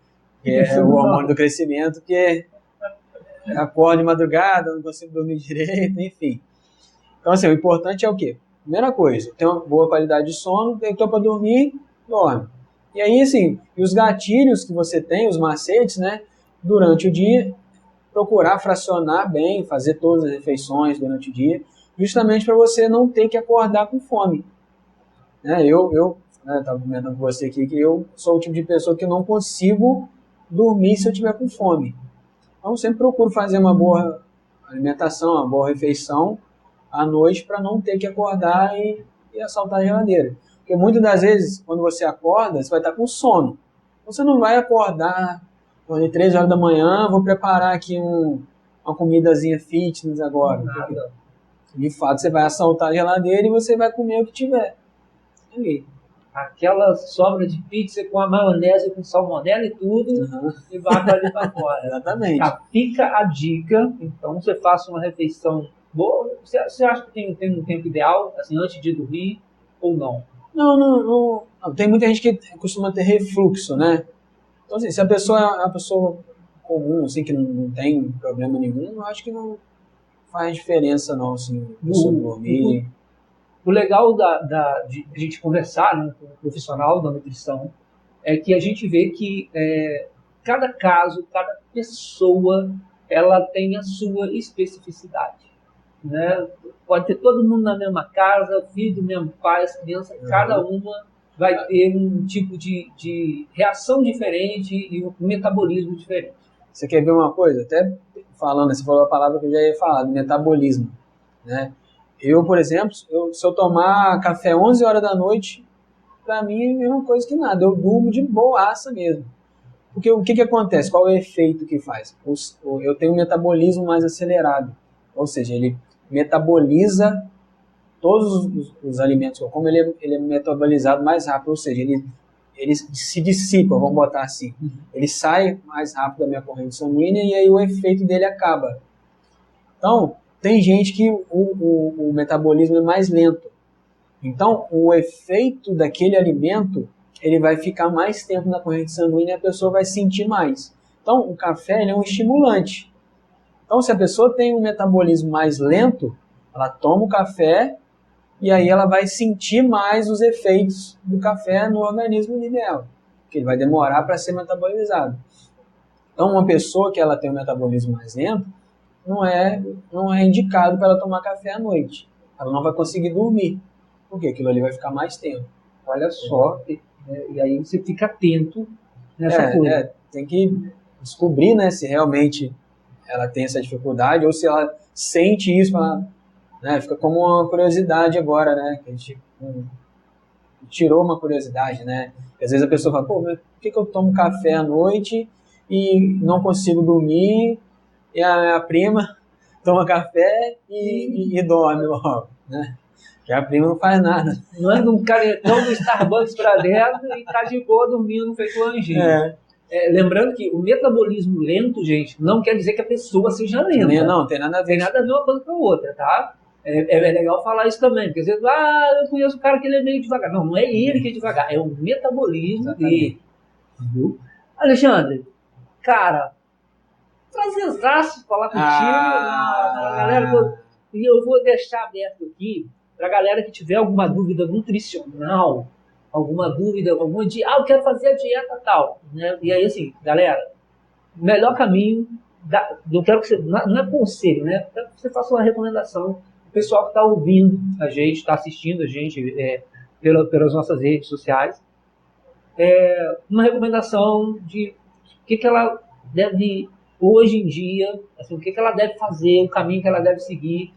que é o hormônio do crescimento, que acordo de madrugada, não consigo dormir direito, enfim. Então, assim, o importante é o quê? Primeira coisa, ter uma boa qualidade de sono, deitou para dormir, dorme. E aí, assim, os gatilhos que você tem, os macetes, né? Durante o dia, procurar fracionar bem, fazer todas as refeições durante o dia, justamente para você não ter que acordar com fome. Eu estava comentando com você aqui que eu sou o tipo de pessoa que não consigo dormir se eu estiver com fome. Então, eu sempre procuro fazer uma boa alimentação, uma boa refeição à noite para não ter que acordar e assaltar a geladeira. Porque muitas das vezes, quando você acorda, você vai estar com sono. Você não vai acordar às 3 horas da manhã, vou preparar aqui uma comidazinha fitness agora. De fato, você vai assaltar a geladeira e você vai comer o que tiver. Aquela sobra de pizza com a maionese, com salmonela e tudo, e vai para ali para fora. Exatamente. Fica a dica, então você faça uma refeição Você acha que tem um tempo ideal, assim, antes de dormir ou não? Não. Tem muita gente que costuma ter refluxo, né? Então, assim, se a pessoa é uma pessoa comum, assim, que não tem problema nenhum, eu acho que não faz diferença, não, assim, a pessoa dormir. O legal de a gente conversar, né, com um profissional da nutrição é que a gente vê que cada caso, cada pessoa, ela tem a sua especificidade, né? Pode ter todo mundo na mesma casa, filho do mesmo pai, as crianças, cada uma vai ter um tipo de reação diferente e um metabolismo diferente. Você quer ver uma coisa? Até falando, você falou a palavra que eu já ia falar, do metabolismo, né? Eu, por exemplo, se eu tomar café 11 horas da noite, para mim é a mesma coisa que nada. Eu durmo de boaça mesmo. Porque o que acontece? Qual é o efeito que faz? Eu tenho um metabolismo mais acelerado. Ou seja, ele metaboliza todos os alimentos que eu como, ele é metabolizado mais rápido. Ou seja, ele se dissipa, vamos botar assim. Ele sai mais rápido da minha corrente sanguínea e aí o efeito dele acaba. Então, tem gente que o metabolismo é mais lento. Então, o efeito daquele alimento, ele vai ficar mais tempo na corrente sanguínea e a pessoa vai sentir mais. Então, o café ele é um estimulante. Então, se a pessoa tem um metabolismo mais lento, ela toma o café e aí ela vai sentir mais os efeitos do café no organismo dela, porque ele vai demorar para ser metabolizado. Então, uma pessoa que ela tem um metabolismo mais lento, não é indicado para ela tomar café à noite. Ela não vai conseguir dormir, porque aquilo ali vai ficar mais tempo. Olha só, e aí você fica atento nessa coisa. Tem que descobrir, né, se realmente ela tem essa dificuldade ou se ela sente isso, né, fica como uma curiosidade agora, né, que a gente tirou uma curiosidade, né. Às vezes a pessoa fala, pô, mas por que eu tomo café à noite e não consigo dormir? E a prima toma café e dorme logo, né? Que a prima não faz nada. Manda um caretão do Starbucks para dentro e tá de boa dormindo feito um anjinho. Lembrando que o metabolismo lento, gente, não quer dizer que a pessoa seja lenta. Não, tem nada a ver. Tem nada a ver uma coisa com a outra, tá? É legal falar isso também, porque às vezes, eu conheço um cara que ele é meio devagar. Não é ele que é devagar, é o metabolismo dele. Viu? Alexandre, cara, prazerzaço falar contigo, galera. E eu vou deixar aberto aqui para a galera que tiver alguma dúvida nutricional, alguma dúvida, eu quero fazer a dieta tal, né? E aí, assim, galera, o melhor caminho, eu quero que você, não é conselho, né? Eu quero que você faça uma recomendação. O pessoal que está ouvindo a gente, está assistindo a gente pelas nossas redes sociais, uma recomendação de o que ela deve, hoje em dia, assim, o que ela deve fazer, o caminho que ela deve seguir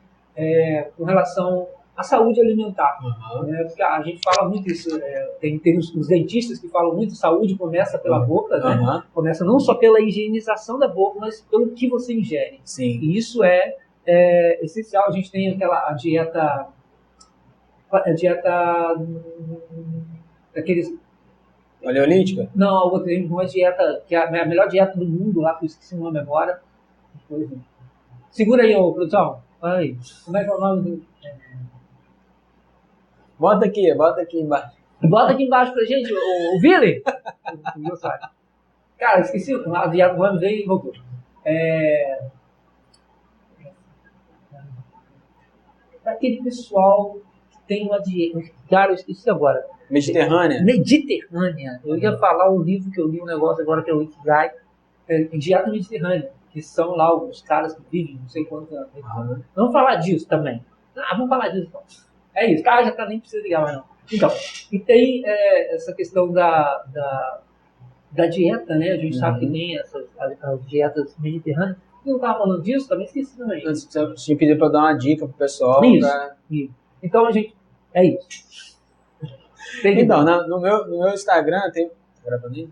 com relação à saúde alimentar. Porque a gente fala muito isso, tem os dentistas que falam muito, saúde começa pela boca, né? Começa não só pela higienização da boca, mas pelo que você ingere. Sim. E isso é essencial. A gente tem a dieta daqueles... Paleolítica? Não, eu tenho uma dieta, que é a melhor dieta do mundo lá, que eu esqueci o nome agora. Segura aí, produção. Aí, como é que é o nome do... Bota aqui embaixo. Bota aqui embaixo pra gente, o Vili. Cara, esqueci, a dieta do ano veio e voltou. Aquele pessoal que tem uma dieta... Cara, eu esqueci agora. Mediterrânea? Mediterrânea. Eu ia falar um livro que eu li, um negócio agora que é o Ikigai, dieta mediterrânea, que são lá os caras que vivem, não sei quantos anos. Vamos falar disso também. Vamos falar disso então. É isso, cara, já nem precisa ligar mais não. Então, e tem essa questão da dieta, né? A gente sabe que tem as dietas mediterrâneas. Eu não estava falando disso, também esqueci também. Você tinha pedido para dar uma dica pro pessoal. Isso. Então, a gente... É isso. Então, no meu Instagram tem...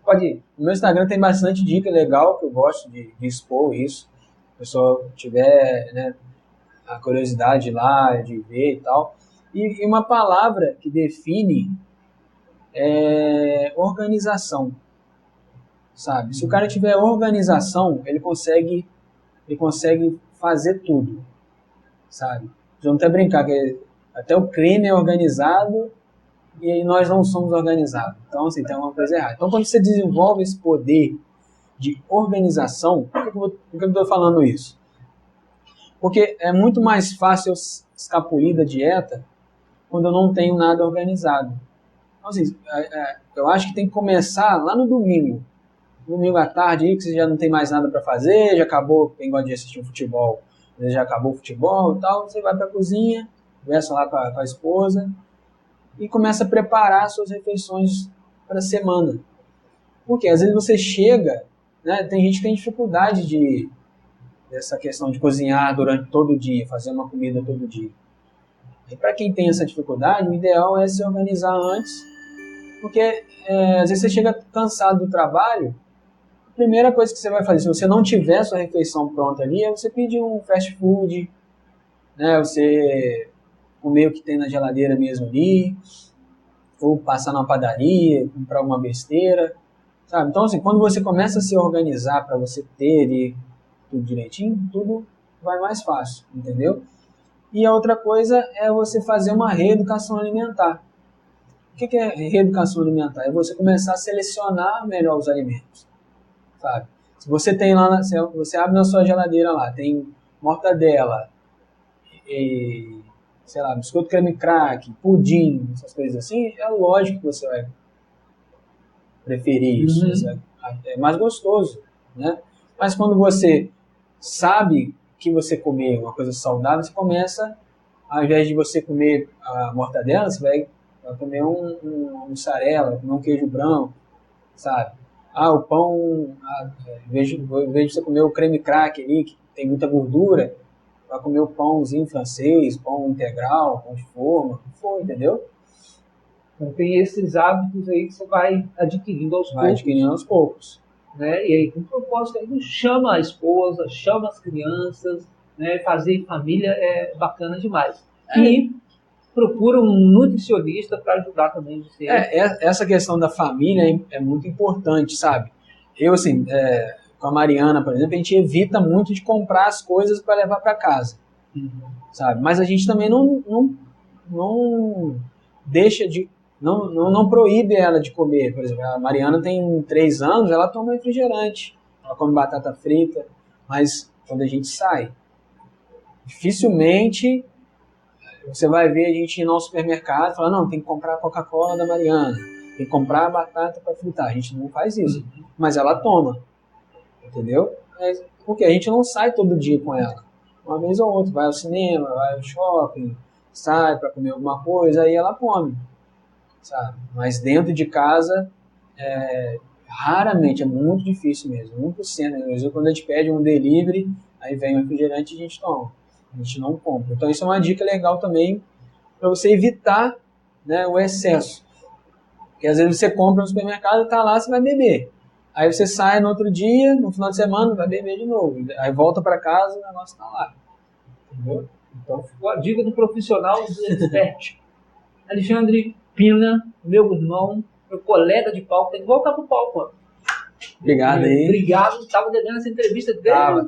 Pode ir. No meu Instagram tem bastante dica legal, que eu gosto de expor isso. Se o pessoal tiver, né, a curiosidade lá de ver e tal. E uma palavra que define organização. Sabe? Se o cara tiver organização, ele consegue fazer tudo. sabe? Vamos até brincar que até o crime é organizado e aí nós não somos organizados. Então, assim, tem uma coisa errada. Então, quando você desenvolve esse poder de organização, por que eu estou falando isso? Porque é muito mais fácil eu escapulir da dieta quando eu não tenho nada organizado. Então, assim, eu acho que tem que começar lá no domingo. Domingo à tarde, aí, que você já não tem mais nada para fazer, já acabou, quem gosta de assistir um futebol, já acabou o futebol e tal, você vai para a cozinha, conversa lá com a esposa e começa a preparar suas refeições para a semana. Porque às vezes você chega, né, tem gente que tem dificuldade dessa questão de cozinhar durante todo o dia, fazer uma comida todo dia. E para quem tem essa dificuldade, o ideal é se organizar antes, porque às vezes você chega cansado do trabalho, a primeira coisa que você vai fazer, se você não tiver sua refeição pronta ali, é você pedir um fast food, né, você comer o que tem na geladeira mesmo ali, ou passar na padaria, comprar alguma besteira, sabe? Então, assim, quando você começa a se organizar para você ter ali tudo direitinho, tudo vai mais fácil, entendeu? E a outra coisa é você fazer uma reeducação alimentar. O que é reeducação alimentar? É você começar a selecionar melhor os alimentos, sabe? Se você tem lá, você abre na sua geladeira lá, tem mortadela, e, sei lá, biscoito creme crack, pudim, essas coisas assim, é lógico que você vai preferir isso, é mais gostoso, né? Mas quando você sabe que você comer uma coisa saudável, você começa, ao invés de você comer a mortadela, você vai comer uma mussarela, comer um queijo branco, sabe? O pão, em vez de você comer o creme crack ali, que tem muita gordura, vai comer o pãozinho francês, pão integral, pão de forma, entendeu? Então tem esses hábitos aí que você vai adquirindo aos poucos. Né? E aí, com propósito, aí, chama a esposa, chama as crianças, né? Fazer família é bacana demais. E procura um nutricionista para ajudar também você. Essa questão da família é muito importante, sabe? Eu, assim, com a Mariana, por exemplo, a gente evita muito de comprar as coisas para levar para casa, sabe? Mas a gente também não deixa de... Não proíbe ela de comer. Por exemplo, a Mariana tem 3 anos, ela toma refrigerante, ela come batata frita, mas quando a gente sai, dificilmente você vai ver a gente ir no supermercado e falar, não, tem que comprar a Coca-Cola da Mariana, tem que comprar a batata para fritar. A gente não faz isso, mas ela toma, entendeu? Porque a gente não sai todo dia com ela. Uma vez ou outra, vai ao cinema, vai ao shopping, sai para comer alguma coisa, aí ela come. Sabe? Mas dentro de casa, raramente, é muito difícil mesmo, 1%. Às vezes, quando a gente pede um delivery, aí vem o refrigerante e a gente toma, a gente não compra. Então isso é uma dica legal também para você evitar, né, o excesso. Porque às vezes você compra no supermercado, está lá, você vai beber. Aí você sai no outro dia, no final de semana, vai beber de novo. Aí volta para casa, o negócio está lá. Entendeu? Então ficou a dica do profissional do expert. Alexandre Pina, meu irmão, meu colega de palco, tem que voltar pro palco. Ó. Obrigado aí. Obrigado, estava devendo essa entrevista desde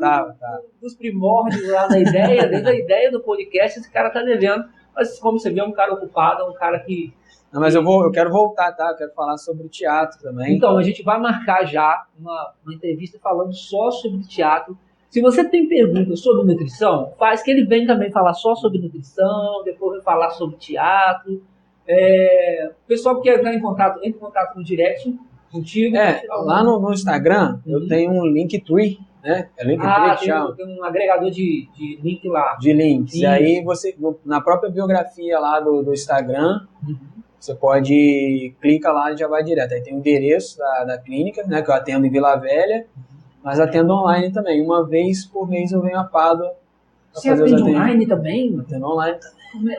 dos primórdios lá da ideia, desde a ideia do podcast, esse cara tá devendo. Mas como você vê, é um cara ocupado, é um cara que... Não, mas eu quero voltar, tá? Eu quero falar sobre teatro também. Então, a gente vai marcar já uma entrevista falando só sobre teatro. Se você tem perguntas sobre nutrição, faz que ele venha também falar só sobre nutrição, depois vai falar sobre teatro. O pessoal que quer entrar em contato, entre em contato no direct contigo. Lá no Instagram eu tenho um Linktree, né? É Linktree que chama. Tem um agregador de link lá. De links. E aí você, na própria biografia lá do Instagram, você pode clicar lá e já vai direto. Aí tem o endereço da clínica, né? Que eu atendo em Vila Velha, mas atendo online também. Uma vez por mês eu venho a Pádua. Você atende online também? Atendo online também.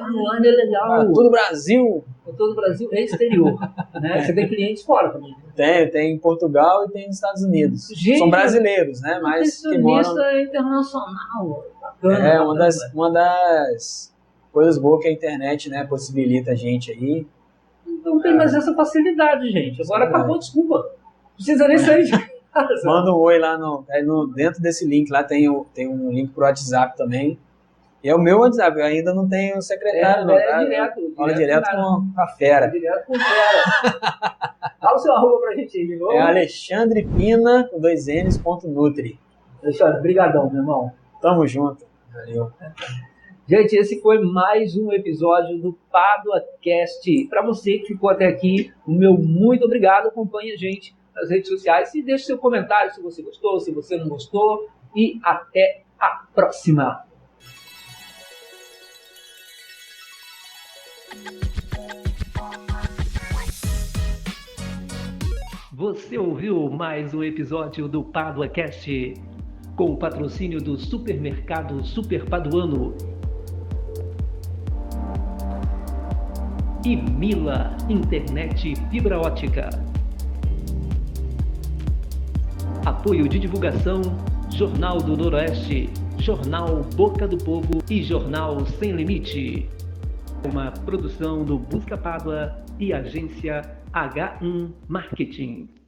Online é legal. Todo o Brasil. Todo o Brasil é exterior. Né? Você tem clientes fora também. Tem em Portugal e tem nos Estados Unidos. Gente, são brasileiros, né? Mas que moram... internacional. Bacana, uma das coisas boas que a internet, né, possibilita a gente aí. Não tem mais essa facilidade, gente. Agora acabou, desculpa. Não precisa nem sair de casa. Manda um oi lá dentro desse link. Lá tem um link pro WhatsApp também. E é o meu WhatsApp, eu ainda não tenho secretário, não, tá? Fala direto com a fera. Direto com fera. Fala o seu arroba pra gente aí de novo. É Alexandre Pina, com 2 N's.nutri. Alexandre, brigadão, meu irmão. Tamo junto. Valeu. Gente, esse foi mais um episódio do PaduaCast. Para você que ficou até aqui, o meu muito obrigado. Acompanhe a gente nas redes sociais e deixe seu comentário se você gostou, se você não gostou. E até a próxima. Você ouviu mais um episódio do PaduaCast, com o patrocínio do supermercado Super Paduano e Mila Internet Fibra Ótica. Apoio de divulgação: Jornal do Noroeste, Jornal Boca do Povo e Jornal Sem Limite. Uma produção do Busca Pádua e agência H1 Marketing.